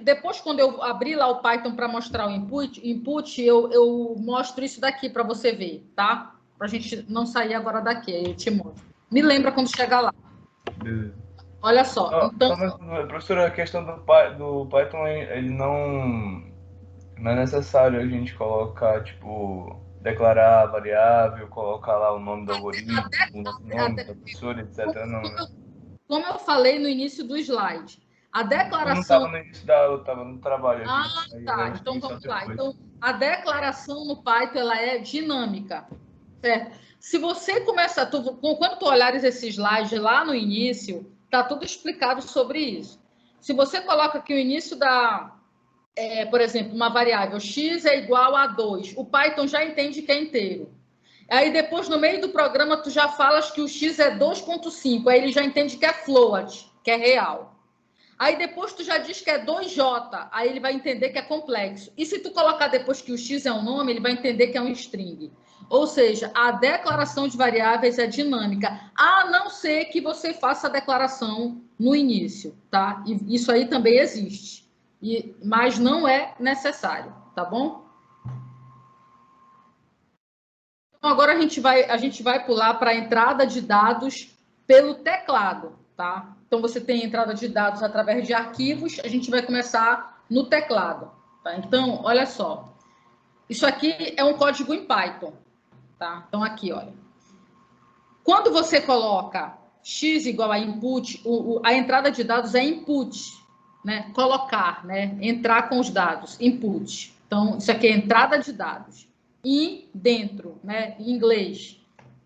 Depois, quando eu abrir lá o Python para mostrar o input, eu mostro isso daqui para você ver, tá? Para a gente não sair agora daqui, aí eu te mostro. Me lembra quando chegar lá. Beleza. Olha só. Então, professora, a questão do Python, ele não é necessário a gente colocar, tipo, declarar a variável, colocar lá o nome do algoritmo, o nome da professora, etc. Não, né? Como eu falei no início do slide, a declaração... Eu não estava no início da aula, eu estava no trabalho aqui. Tá. Então, vamos lá. Então, a declaração no Python, ela é dinâmica, certo? Se você começar... Quando tu olhares esse slide lá no início... Está tudo explicado sobre isso. Se você coloca aqui o início por exemplo, uma variável x é igual a 2, o Python já entende que é inteiro. Aí depois, no meio do programa, tu já falas que o x é 2.5, aí ele já entende que é float, que é real. Aí depois tu já diz que é 2j, aí ele vai entender que é complexo. E se tu colocar depois que o x é um nome, ele vai entender que é um string. Ou seja, a declaração de variáveis é dinâmica, a não ser que você faça a declaração no início, tá? E isso aí também existe, mas não é necessário, tá bom? Então, agora a gente vai pular para a entrada de dados pelo teclado, tá? Então, você tem entrada de dados através de arquivos, a gente vai começar no teclado, tá? Então, olha só, isso aqui é um código em Python. Tá? Então, aqui, olha. Quando você coloca x igual a input, a entrada de dados é input, né? Colocar, né? Entrar com os dados, input. Então, isso aqui é entrada de dados. E dentro, né? Em inglês.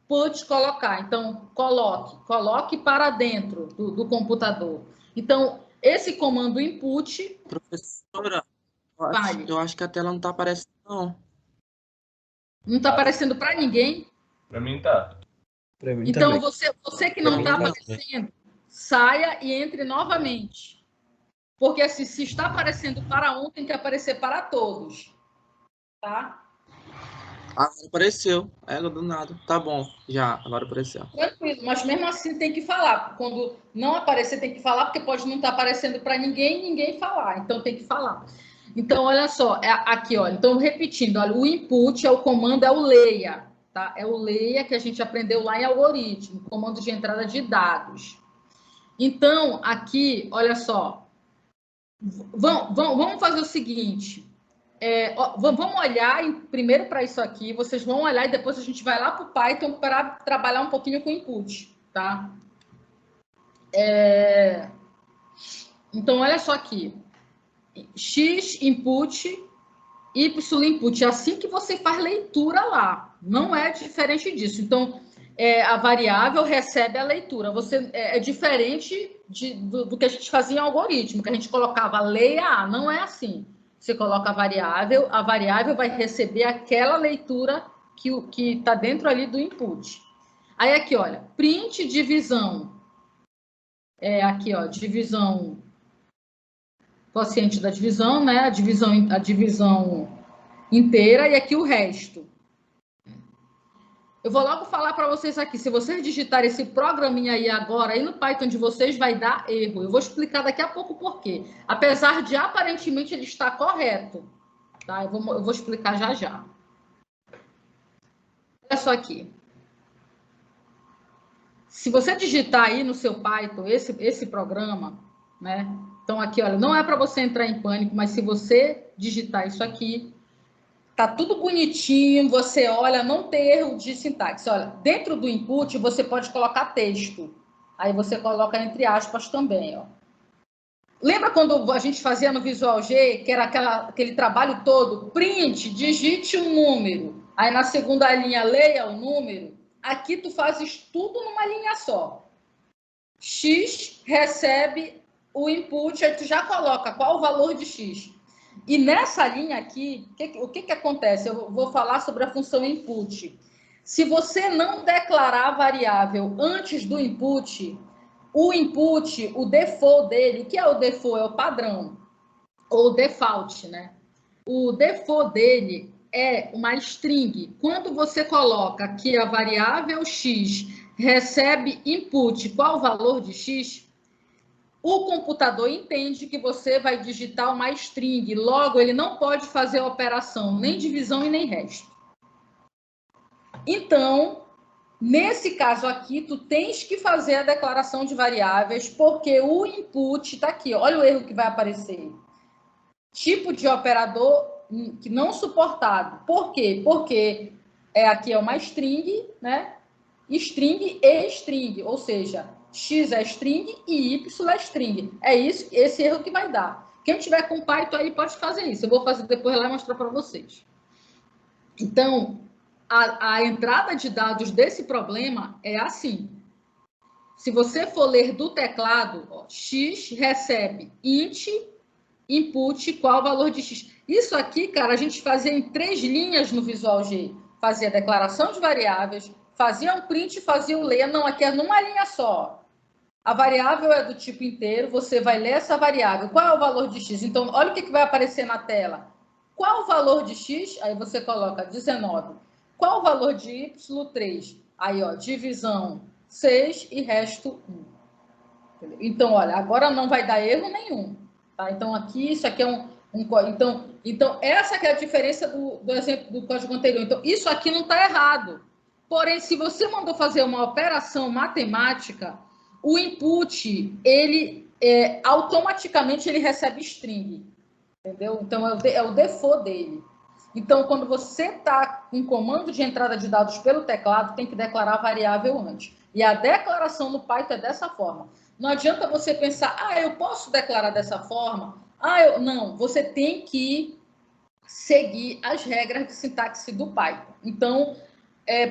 Put, colocar. Então, coloque para dentro do computador. Então, esse comando input... Professora, vale. Eu acho que a tela não está aparecendo, não. Não está aparecendo para ninguém? Para mim tá. Pra mim então, também. você que não está aparecendo, saia e entre novamente. Porque assim, se está aparecendo para um, tem que aparecer para todos. tá? Agora apareceu. Do nada. Tá bom, já, agora apareceu. Tranquilo, mas mesmo assim tem que falar. Quando não aparecer, tem que falar, porque pode não estar aparecendo para ninguém e ninguém falar. Então tem que falar. Então, olha só, aqui, olha. Então, repetindo, olha, o input é o comando, é o leia, tá? É o leia que a gente aprendeu lá em algoritmo, comando de entrada de dados. Então, aqui, olha só. Vamos fazer o seguinte. Vamos olhar primeiro para isso aqui, vocês vão olhar e depois a gente vai lá para o Python para trabalhar um pouquinho com input, tá? Então, olha só aqui. X input, Y input. É assim que você faz leitura lá. Não é diferente disso. Então, a variável recebe a leitura. É diferente do que a gente fazia em algoritmo, que a gente colocava leia A. Não é assim. Você coloca a variável vai receber aquela leitura que está dentro ali do input. Aí aqui, olha, print divisão. Aqui, ó, divisão, quociente da divisão, né? A divisão inteira e aqui o resto. Eu vou logo falar para vocês aqui, se vocês digitarem esse programinha aí agora, aí no Python de vocês vai dar erro. Eu vou explicar daqui a pouco por quê. Apesar de aparentemente ele estar correto, tá? Eu vou explicar já já. Olha só aqui. Se você digitar aí no seu Python esse programa, né? Então aqui, olha, não é para você entrar em pânico, mas se você digitar isso aqui, tá tudo bonitinho, você olha, não tem erro de sintaxe. Olha, dentro do input você pode colocar texto. Aí você coloca entre aspas também, ó. Lembra quando a gente fazia no Visual G, que era aquele trabalho todo? Print, digite um número. Aí na segunda linha, leia o número. Aqui tu fazes tudo numa linha só. X recebe o input, aí tu já coloca qual o valor de X. E nessa linha aqui, o que acontece? Eu vou falar sobre a função input. Se você não declarar a variável antes do input, o default dele, o que é o default? É o padrão, ou default, né? O default dele é uma string. Quando você coloca que a variável x recebe input, qual o valor de x, o computador entende que você vai digitar uma string, logo ele não pode fazer a operação nem divisão e nem resto. Então, nesse caso aqui, tu tens que fazer a declaração de variáveis, porque o input está aqui. Olha o erro que vai aparecer. Tipo de operador que não suportado. Por quê? Porque aqui é uma string, né? String e string, ou seja, x é string e y é string. É esse erro que vai dar. Quem tiver com Python aí pode fazer isso. Eu vou fazer depois lá e mostrar para vocês. Então, a entrada de dados desse problema é assim. Se você for ler do teclado, ó, x recebe int input, qual o valor de x. Isso aqui, cara, a gente fazia em 3 linhas no Visual G. Fazia a declaração de variáveis, fazia um print, fazia o leia. Não, aqui é numa linha só. A variável é do tipo inteiro, você vai ler essa variável. Qual é o valor de x? Então, olha o que vai aparecer na tela. Qual o valor de x? Aí você coloca 19. Qual o valor de y? 3. Aí, ó, divisão 6 e resto 1. Entendeu? Então, olha, agora não vai dar erro nenhum. Tá? Então, aqui, isso aqui é então, essa que é a diferença do exemplo do código anterior. Então, isso aqui não está errado. Porém, se você mandou fazer uma operação matemática, o input, ele automaticamente ele recebe string. Entendeu? Então, é o default dele. Então, quando você está com comando de entrada de dados pelo teclado, tem que declarar a variável antes. E a declaração no Python é dessa forma. Não adianta você pensar, eu posso declarar dessa forma? Não, você tem que seguir as regras de sintaxe do Python. Então,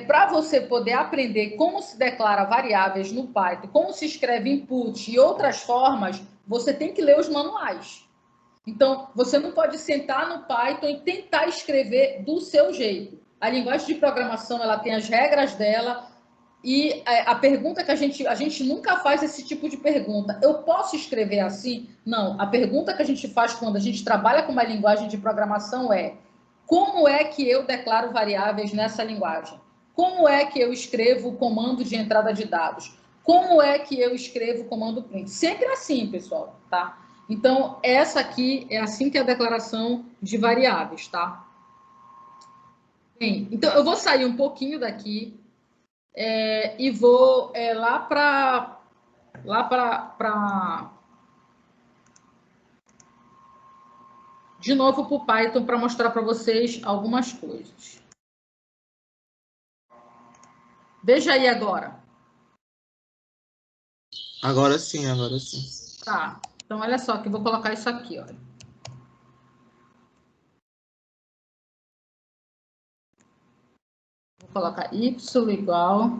para você poder aprender como se declara variáveis no Python, como se escreve input e outras formas, você tem que ler os manuais. Então, você não pode sentar no Python e tentar escrever do seu jeito. A linguagem de programação, ela tem as regras dela e a pergunta que a gente nunca faz esse tipo de pergunta. Eu posso escrever assim? Não. A pergunta que a gente faz quando a gente trabalha com uma linguagem de programação é: Como é que eu declaro variáveis nessa linguagem? Como é que eu escrevo o comando de entrada de dados? Como é que eu escrevo o comando print? Sempre assim, pessoal, tá? Então, essa aqui é assim que é a declaração de variáveis, tá? Bem, então, eu vou sair um pouquinho daqui e vou lá para de novo para o Python para mostrar para vocês algumas coisas. Veja aí agora. Agora sim, agora sim. Tá. Então, olha só, que eu vou colocar isso aqui, olha. Vou colocar y igual...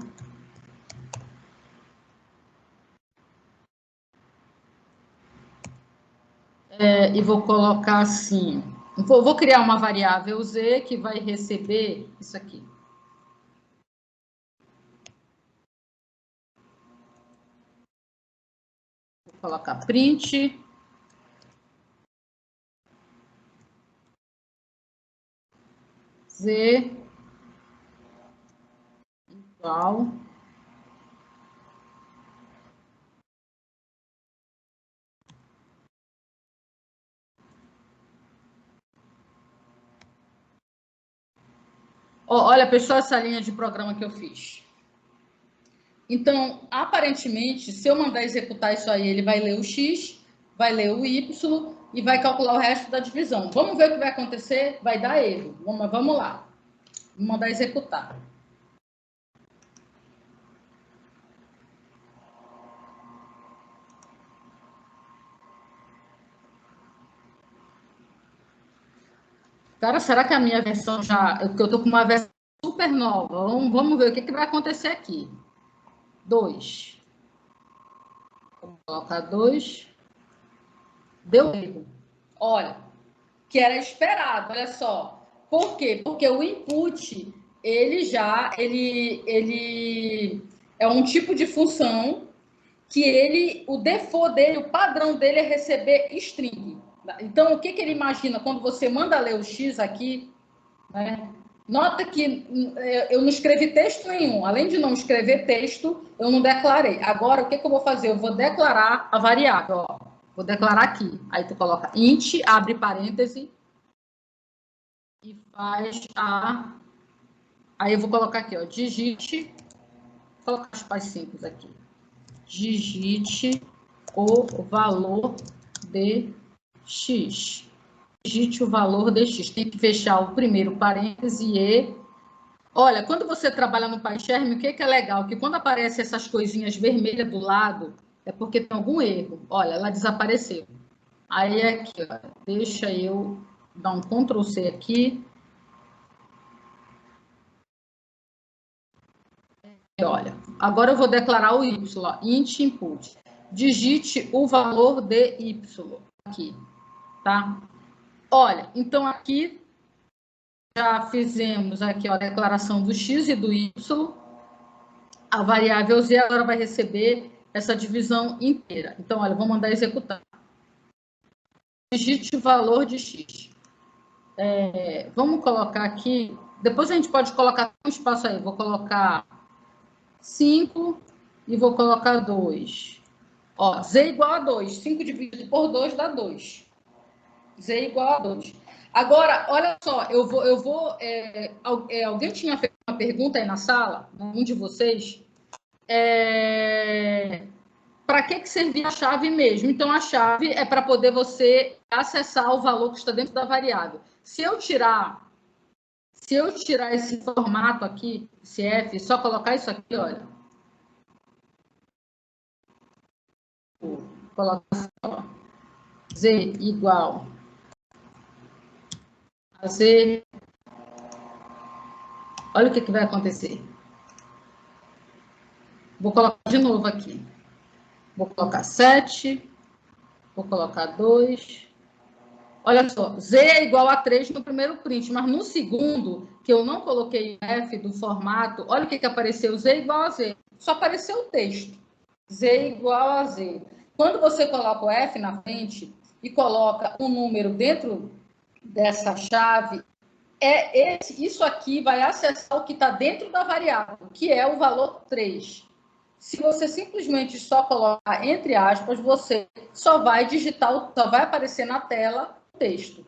e vou colocar assim... Vou criar uma variável z que vai receber isso aqui. Vou colocar print... z igual... Olha, pessoal, essa linha de programa que eu fiz. Então, aparentemente, se eu mandar executar isso aí, ele vai ler o x, vai ler o y e vai calcular o resto da divisão. Vamos ver o que vai acontecer? Vai dar erro. Vamos lá. Vou mandar executar. Cara, será que a minha versão já... Porque eu estou com uma versão super nova. Vamos ver o que vai acontecer aqui. 2. Vou colocar 2. Deu erro. Olha, que era esperado, olha só. Por quê? Porque o input, ele é um tipo de função que o default dele, o padrão dele é receber string. Então, o que ele imagina quando você manda ler o x aqui, né? Nota que eu não escrevi texto nenhum. Além de não escrever texto, eu não declarei. Agora, o que eu vou fazer? Eu vou declarar a variável. Ó. Vou declarar aqui. Aí tu coloca int, abre parêntese, e faz a... Aí eu vou colocar aqui, ó, digite... Vou colocar os pais simples aqui. Digite o valor de x. Digite o valor de x. Tem que fechar o primeiro parêntese e... Olha, quando você trabalha no PyCharm, o que é legal? Que quando aparecem essas coisinhas vermelhas do lado, é porque tem algum erro. Olha, ela desapareceu. Aí aqui, ó, deixa eu dar um Ctrl+C aqui. E olha, agora eu vou declarar o y, int input. Digite o valor de y aqui, tá? Olha, então aqui já fizemos aqui ó, a declaração do x e do y. A variável z agora vai receber essa divisão inteira. Então, olha, vou mandar executar. Digite o valor de x. Vamos colocar aqui... Depois a gente pode colocar um espaço aí. Vou colocar 5 e vou colocar 2. Ó, z igual a 2. 5 dividido por 2 dá 2. Z igual a 2. Agora, olha só, alguém tinha feito uma pergunta aí na sala, um de vocês, para que servia a chave mesmo? Então, a chave é para poder você acessar o valor que está dentro da variável. Se eu tirar esse formato aqui, esse F, só colocar isso aqui, olha. Vou colocar assim, ó, Z igual a Z. Olha o que vai acontecer. Vou colocar de novo aqui. Vou colocar 7. Vou colocar 2. Olha só, Z é igual a 3 no primeiro print, mas no segundo, que eu não coloquei o F do formato, olha o que apareceu, Z igual a Z. Só apareceu o texto. Z igual a Z. Quando você coloca o F na frente e coloca um número dentro dessa chave, isso aqui vai acessar o que está dentro da variável, que é o valor 3. Se você simplesmente só colocar entre aspas, você só vai digitar, só vai aparecer na tela o texto.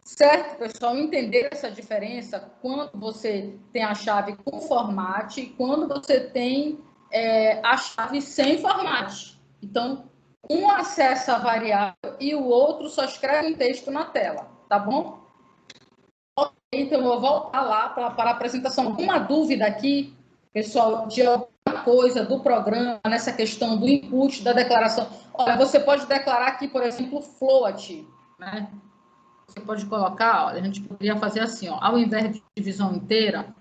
Certo, pessoal? Entender essa diferença quando você tem a chave com format e quando você tem a chave sem format. Então, um acessa a variável e o outro só escreve um texto na tela, tá bom? Então, eu vou voltar lá para a apresentação. Alguma dúvida aqui, pessoal, de alguma coisa do programa, nessa questão do input, da declaração? Olha, você pode declarar aqui, por exemplo, float, né? Você pode colocar, olha, a gente poderia fazer assim, ó, ao invés de divisão inteira.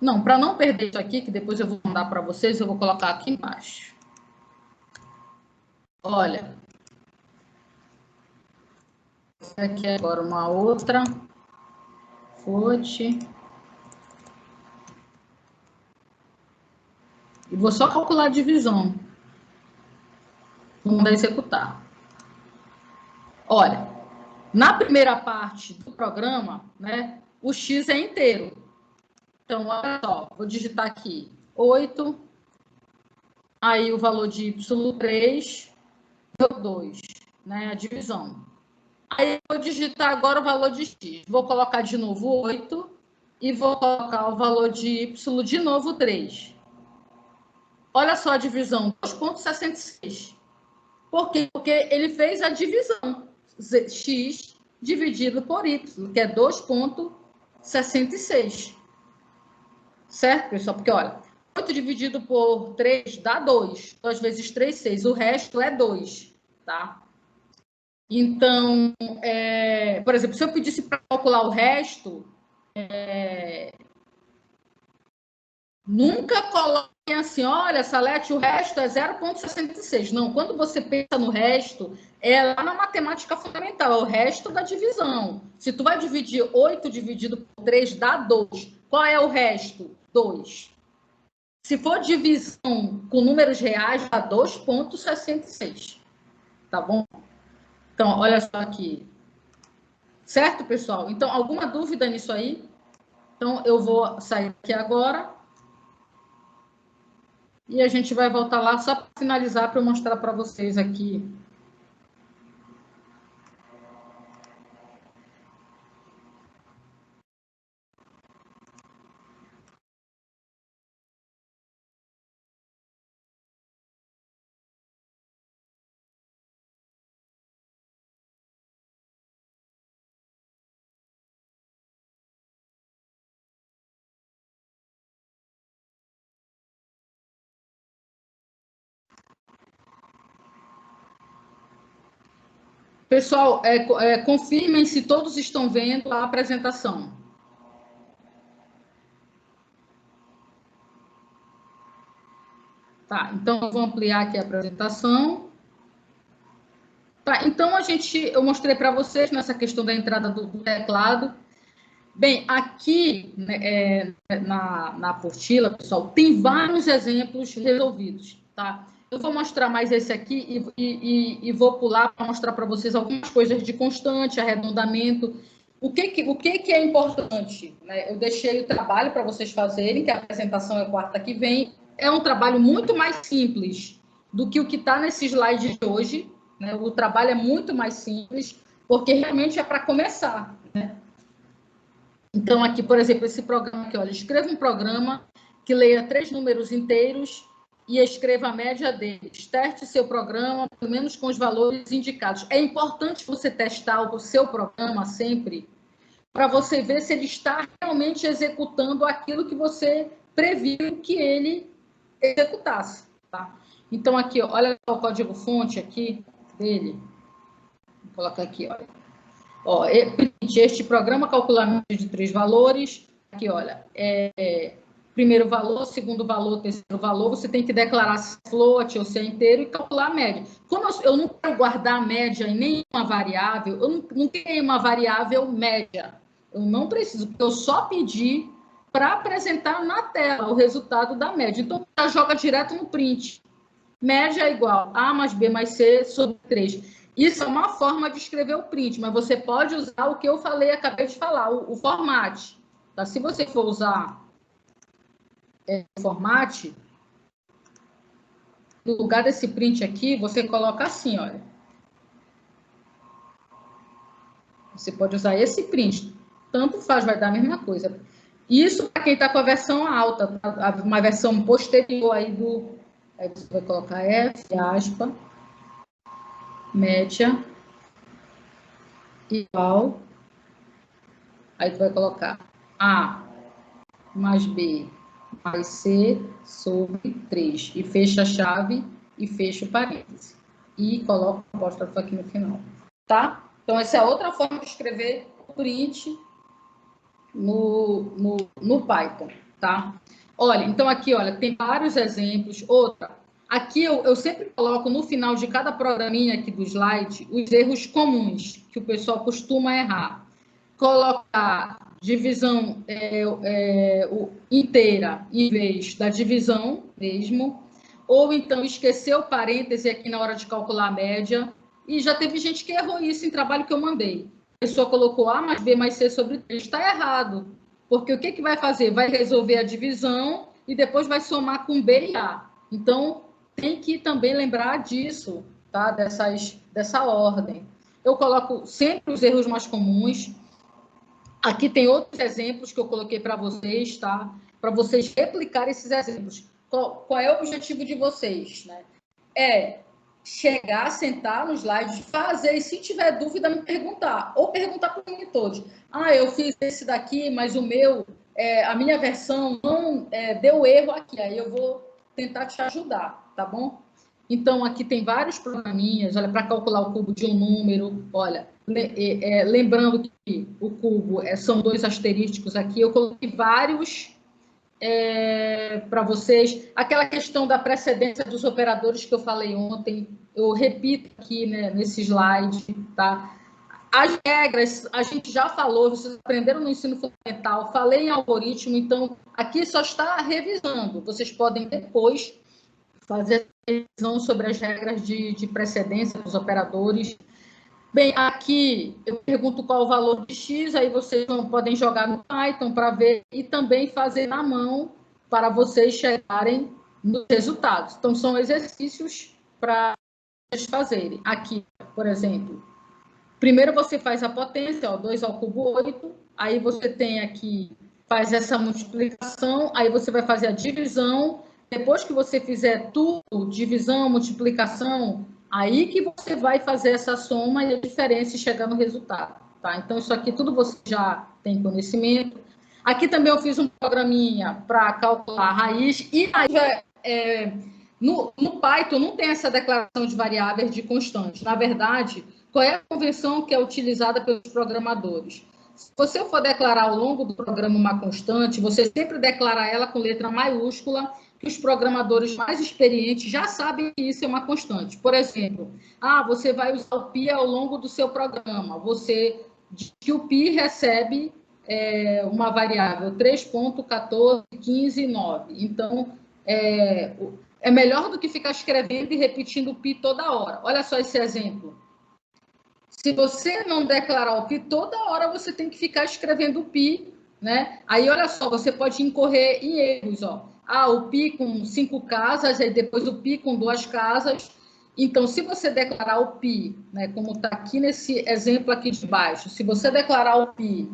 Não, para não perder isso aqui, que depois eu vou mandar para vocês, eu vou colocar aqui embaixo. Olha. Aqui agora uma outra. Float. E vou só calcular a divisão. Vou mandar executar. Olha, na primeira parte do programa, né, o x é inteiro. Então, olha só, vou digitar aqui 8, aí o valor de y 3, deu 2, né, a divisão. Aí, vou digitar agora o valor de x. Vou colocar de novo 8 e vou colocar o valor de y de novo 3. Olha só a divisão, 2,66. Por quê? Porque ele fez a divisão, x dividido por y, que é 2,66. Certo, pessoal? Porque, olha, 8 dividido por 3 dá 2. 2 vezes 3, 6. O resto é 2, tá? Então, por exemplo, se eu pedisse para calcular o resto, nunca coloquem assim, olha, Salete, o resto é 0,66. Não, quando você pensa no resto, é lá na matemática fundamental, é o resto da divisão. Se tu vai dividir 8 dividido por 3, dá 2. Qual é o resto? 2. Se for divisão com números reais, dá 2,66. Tá bom? Então, olha só aqui. Certo, pessoal? Então, alguma dúvida nisso aí? Então, eu vou sair aqui agora. E a gente vai voltar lá só para finalizar, para eu mostrar para vocês aqui. Pessoal, confirmem se todos estão vendo a apresentação. Tá, então eu vou ampliar aqui a apresentação. Tá, então eu mostrei para vocês nessa questão da entrada do teclado. Bem, aqui na apostila, pessoal, tem vários exemplos resolvidos, tá? Eu vou mostrar mais esse aqui e vou pular para mostrar para vocês algumas coisas de constante, arredondamento. O que é importante? Né? Eu deixei o trabalho para vocês fazerem, que a apresentação é quarta que vem. É um trabalho muito mais simples do que o que está nesse slide de hoje. Né? O trabalho é muito mais simples, porque realmente é para começar. Né? Então, aqui, por exemplo, esse programa aqui, olha, escreva um programa que leia 3 números inteiros e escreva a média deles. Teste seu programa, pelo menos com os valores indicados. É importante você testar o seu programa sempre, para você ver se ele está realmente executando aquilo que você previu que ele executasse. Tá? Então, aqui, olha o código-fonte aqui dele. Vou colocar aqui, olha. Ó, este programa calcula a média de 3 valores. Aqui, olha, primeiro valor, segundo valor, terceiro valor. Você tem que declarar se é float ou se é inteiro e calcular a média. Como eu não quero guardar a média em nenhuma variável, eu não tenho uma variável média. Eu não preciso, porque eu só pedi para apresentar na tela o resultado da média. Então, já joga direto no print. Média é igual a mais B mais C sobre 3. Isso é uma forma de escrever o print, mas você pode usar o que eu falei, acabei de falar, o format. Tá? Se você for usar o format, no lugar desse print aqui, você coloca assim, olha. Você pode usar esse print. Tanto faz, vai dar a mesma coisa. Isso para quem está com a versão alta, uma versão posterior aí do... Aí você vai colocar F, aspa, média, igual. Aí tu vai colocar A mais B mais C sobre 3. E fecha a chave e fecha o parêntese. E coloca o apóstrofo aqui no final. Tá? Então, essa é outra forma de escrever o print no Python, tá? Olha, então aqui, olha, tem vários exemplos. Outra, aqui eu sempre coloco no final de cada programinha aqui do slide os erros comuns que o pessoal costuma errar. Colocar divisão inteira em vez da divisão mesmo, ou então esquecer o parêntese aqui na hora de calcular a média. E já teve gente que errou isso em trabalho que eu mandei. A pessoa colocou A mais B mais C sobre 3. Está errado. Porque o que vai fazer? Vai resolver a divisão e depois vai somar com B e A. Então, tem que também lembrar disso, tá? Dessa ordem. Eu coloco sempre os erros mais comuns. Aqui tem outros exemplos que eu coloquei para vocês, tá? Para vocês replicarem esses exemplos. Qual é o objetivo de vocês, né? É chegar, sentar no slide, fazer, e se tiver dúvida, me perguntar. Ou perguntar para os monitores. Ah, eu fiz esse daqui, mas o meu, a minha versão não deu erro aqui. Aí eu vou tentar te ajudar, tá bom? Então, aqui tem vários programinhas, olha, para calcular o cubo de um número, olha, lembrando que o cubo são 2 asterísticos aqui, eu coloquei vários para vocês. Aquela questão da precedência dos operadores que eu falei ontem, eu repito aqui, né, nesse slide, tá? As regras, a gente já falou, vocês aprenderam no ensino fundamental, falei em algoritmo, então aqui só está revisando. Vocês podem depois fazer revisão sobre as regras de precedência dos operadores. Bem, aqui eu pergunto qual o valor de X, aí vocês podem jogar no Python para ver e também fazer na mão para vocês chegarem nos resultados. Então, são exercícios para vocês fazerem. Aqui, por exemplo, primeiro você faz a potência, ó, 2 ao cubo 8, aí você tem aqui, faz essa multiplicação, aí você vai fazer a divisão, depois que você fizer tudo, divisão, multiplicação, aí que você vai fazer essa soma e a diferença e chegar no resultado, tá? Então, isso aqui tudo você já tem conhecimento. Aqui também eu fiz um programinha para calcular a raiz, e aí, no Python não tem essa declaração de variáveis de constante. Na verdade, qual é a convenção que é utilizada pelos programadores? Se você for declarar ao longo do programa uma constante, você sempre declara ela com letra maiúscula, que os programadores mais experientes já sabem que isso é uma constante. Por exemplo, você vai usar o pi ao longo do seu programa. Você diz que o pi recebe uma variável 3.1415,9. Então, é melhor do que ficar escrevendo e repetindo o pi toda hora. Olha só esse exemplo. Se você não declarar o pi, toda hora você tem que ficar escrevendo o pi, né? Aí, olha só, você pode incorrer em erros, ó. O pi com 5 casas, aí depois o pi com 2 casas. Então, se você declarar o pi, né, como está aqui nesse exemplo aqui de baixo, se você declarar o pi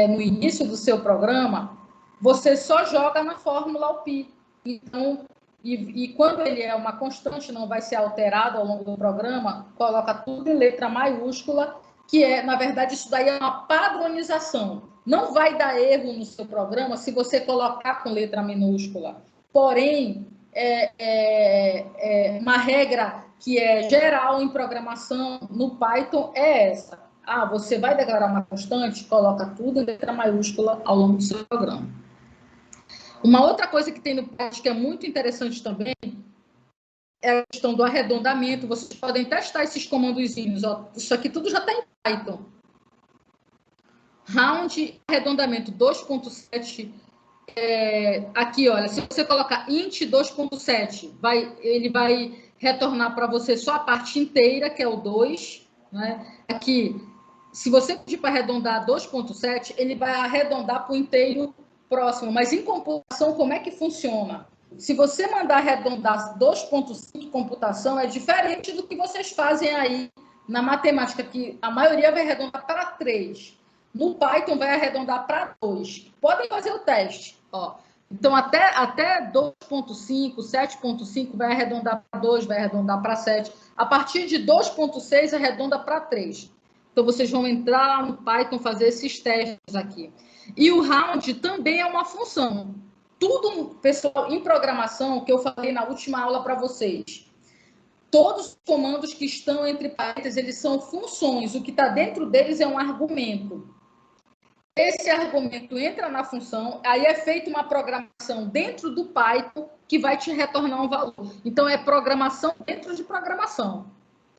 no início do seu programa, você só joga na fórmula o pi. Então, e quando ele é uma constante, não vai ser alterado ao longo do programa, coloca tudo em letra maiúscula, que na verdade, isso daí é uma padronização. Não vai dar erro no seu programa se você colocar com letra minúscula. Porém, uma regra que é geral em programação no Python é essa. Você vai declarar uma constante, coloca tudo em letra maiúscula ao longo do seu programa. Uma outra coisa que tem no Python que é muito interessante também é a questão do arredondamento. Vocês podem testar esses comandozinhos. Isso aqui tudo já está em Python. Round, arredondamento 2.7. Aqui, olha, se você colocar int 2.7, ele vai retornar para você só a parte inteira, que é o 2. Né? Aqui, se você pedir para arredondar 2,7, ele vai arredondar para o inteiro próximo. Mas em computação, como é que funciona? Se você mandar arredondar 2,5 computação, é diferente do que vocês fazem aí na matemática, que a maioria vai arredondar para 3. No Python vai arredondar para 2. Podem fazer o teste. Ó. Então, até 2,5, 7,5 vai arredondar para 2, vai arredondar para 7. A partir de 2,6 arredonda para 3. Então, vocês vão entrar lá no Python, fazer esses testes aqui. E o round também é uma função. Tudo, pessoal, em programação, que eu falei na última aula para vocês, todos os comandos que estão entre parênteses, eles são funções. O que está dentro deles é um argumento. Esse argumento entra na função, aí é feita uma programação dentro do Python que vai te retornar um valor. Então, é programação dentro de programação,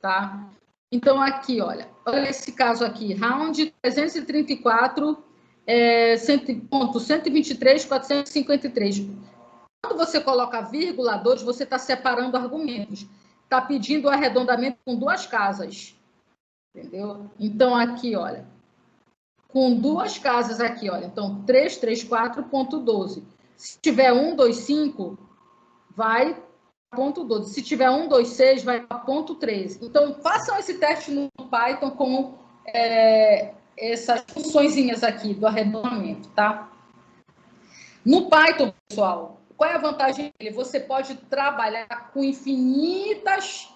tá? Então, aqui, olha esse caso aqui, round 334, 123.453. Quando você coloca vírgula 2, você está separando argumentos. Está pedindo o arredondamento com 2 casas. Entendeu? Então, aqui, olha. Com 2 casas aqui, olha. Então, 334.12. Se tiver 125, vai para ponto 12. Se tiver 126, vai para ponto 13. Então, façam esse teste no Python com essas funçõezinhas aqui do arredondamento, tá? No Python, pessoal, qual é a vantagem dele? Você pode trabalhar com infinitas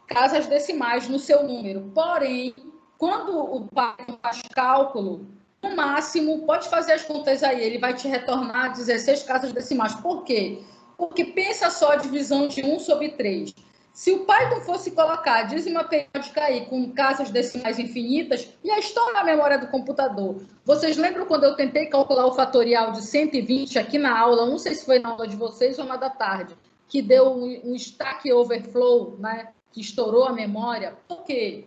casas decimais no seu número. Porém, quando o Python faz cálculo, no máximo, pode fazer as contas aí, ele vai te retornar 16 casas decimais. Por quê? Porque pensa só a divisão de 1 sobre 3. Se o Python fosse colocar dízima periódica aí com casas decimais infinitas, ia estourar a memória do computador. Vocês lembram quando eu tentei calcular o fatorial de 120 aqui na aula? Não sei se foi na aula de vocês ou na da tarde, que deu um stack overflow, né? Que estourou a memória. Por quê?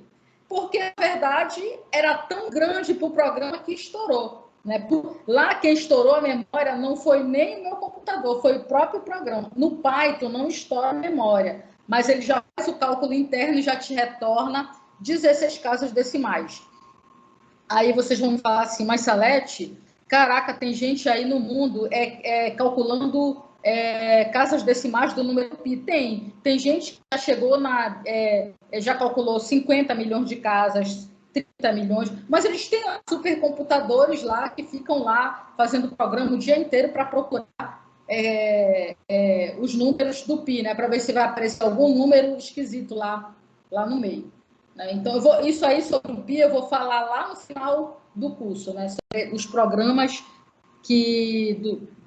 Porque, na verdade, era tão grande para o programa que estourou. Né? Lá, quem estourou a memória não foi nem o meu computador, foi o próprio programa. No Python, não estoura a memória, mas ele já faz o cálculo interno e já te retorna 16 casas decimais. Aí vocês vão me falar assim, mas Salete, caraca, tem gente aí no mundo calculando casas decimais do número pi. Tem gente que já chegou já calculou 50 milhões de casas, 30 milhões, mas eles têm supercomputadores lá que ficam lá fazendo programa o dia inteiro para procurar os números do pi, né? Para ver se vai aparecer algum número esquisito lá no meio. Né? Então, isso aí sobre o pi eu vou falar lá no final do curso, né? Sobre os programas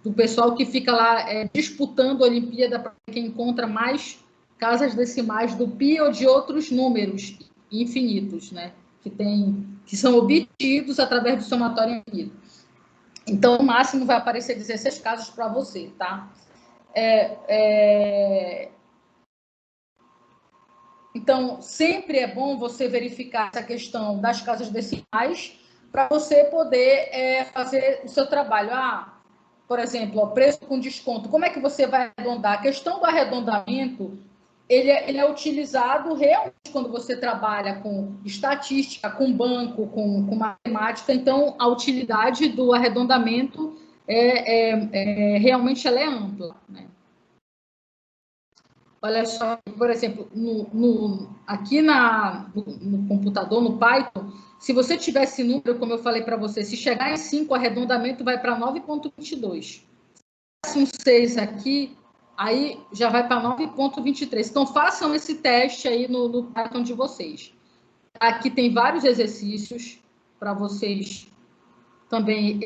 do pessoal que fica lá disputando a Olimpíada para quem encontra mais casas decimais do pi ou de outros números infinitos, né? Que são obtidos através do somatório infinito. Então, no máximo, vai aparecer 16 casas para você, tá? Então, sempre é bom você verificar essa questão das casas decimais para você poder fazer o seu trabalho. Por exemplo, preço com desconto. Como é que você vai arredondar? A questão do arredondamento, ele é utilizado realmente quando você trabalha com estatística, com banco, com matemática. Então, a utilidade do arredondamento realmente ela é ampla, né? Olha só, por exemplo, aqui no computador, no Python, se você tiver esse número, como eu falei para você, se chegar em 5, o arredondamento vai para 9,22. Se um 6 aqui, aí já vai para 9,23. Então, façam esse teste aí no Python de vocês. Aqui tem vários exercícios para vocês também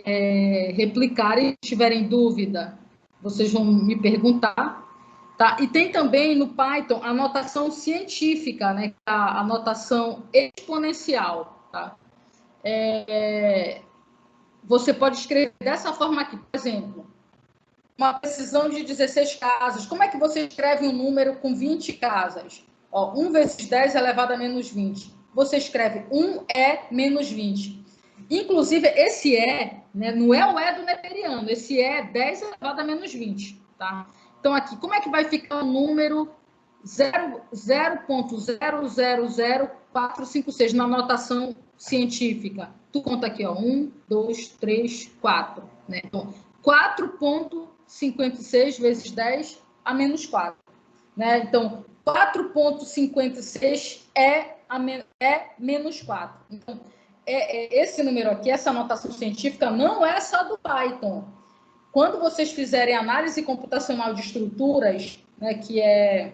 replicarem. Se tiverem dúvida, vocês vão me perguntar. Tá? E tem também no Python a notação científica, né? A notação exponencial. Tá? Você pode escrever dessa forma aqui, por exemplo, uma precisão de 16 casas. Como é que você escreve um número com 20 casas? 1 vezes 10 elevado a menos 20. Você escreve 1 menos 20. Inclusive, esse né, não é o do neperiano, esse 10 elevado a menos 20. Tá? Então, aqui, como é que vai ficar o número 0,000456 na notação científica. Tu conta aqui, ó, 1, 2, 3, 4. Né? Então, 4,56 vezes 10 a menos 4. Né? Então, 4,56 é menos 4. Então, esse número aqui, essa notação científica, não é só do Python. Quando vocês fizerem análise computacional de estruturas, né, que é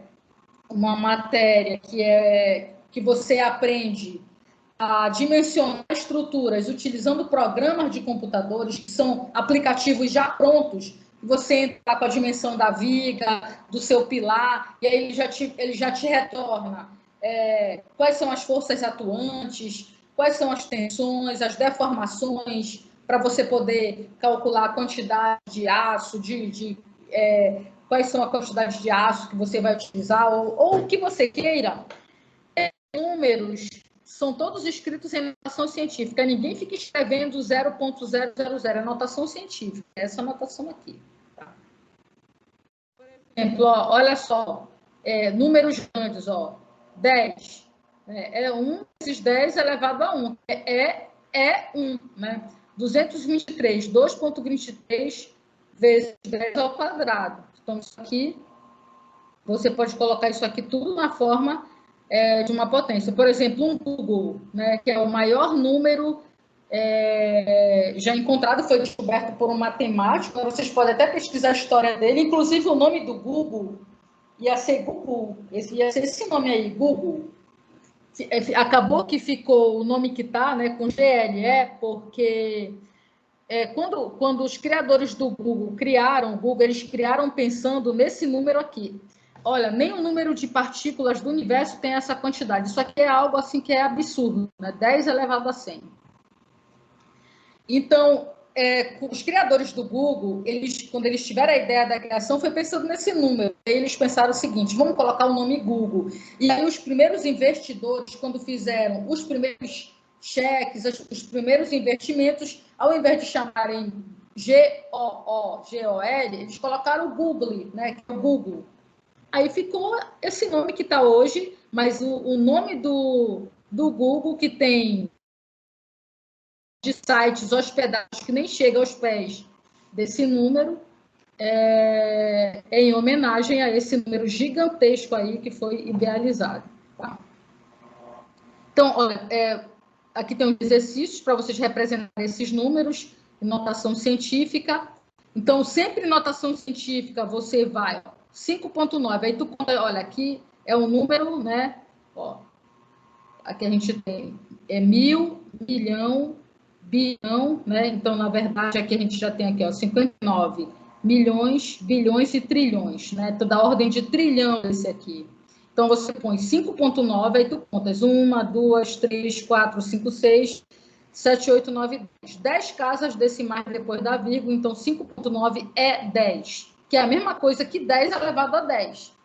uma matéria que você aprende a dimensionar estruturas utilizando programas de computadores, que são aplicativos já prontos, que você entra com a dimensão da viga, do seu pilar, e aí ele já te retorna quais são as forças atuantes, quais são as tensões, as deformações, para você poder calcular a quantidade de aço, quais são a quantidade de aço que você vai utilizar, ou o que você queira. Números são todos escritos em notação científica. Ninguém fica escrevendo 0,000. É notação científica. Essa notação aqui. Tá? Por exemplo, ó, olha só. Números grandes, ó. 10. 1 vezes 10 elevado a 1. É 1, né? 223, 2,23 vezes 10 ao quadrado. Então, isso aqui, você pode colocar isso aqui tudo na forma de uma potência. Por exemplo, um Google, né, que é o maior número já encontrado, foi descoberto por um matemático. Vocês podem até pesquisar a história dele. Inclusive, o nome do Google ia ser Google. Ia ser esse nome aí, Google. Acabou que ficou o nome que está, né, com GLE, porque quando os criadores do Google criaram o Google, eles criaram pensando nesse número aqui. Olha, nem o número de partículas do universo tem essa quantidade. Isso aqui é algo assim que é absurdo, né? 10 elevado a 100. Então, os criadores do Google, quando eles tiveram a ideia da criação, foi pensando nesse número. Eles pensaram o seguinte: vamos colocar o nome Google. E aí os primeiros investidores, quando fizeram os primeiros cheques, os primeiros investimentos, ao invés de chamarem G-O-O-G-O-L, eles colocaram o Google, né, que é o Google. Aí ficou esse nome que está hoje, mas o nome do Google, que tem de sites hospedados que nem chega aos pés desse número, em homenagem a esse número gigantesco aí que foi idealizado. Tá? Então, olha, aqui tem uns exercícios para vocês representarem esses números em notação científica. Então, sempre em notação científica, você vai 5,9. Aí tu conta, olha, aqui é um número, né? Ó, aqui a gente tem 1.000, milhão, bilhão, né? Então, na verdade, aqui a gente já tem aqui, ó, 59 milhões, bilhões e trilhões, né? Toda a ordem de trilhão esse aqui. Então, você põe 5,9, aí tu contas 1, 2, 3, 4, 5, 6, 7, 8, 9, 10. 10 casas decimais depois da vírgula, então 5,9 é 10, que é a mesma coisa que 10 elevado a 10.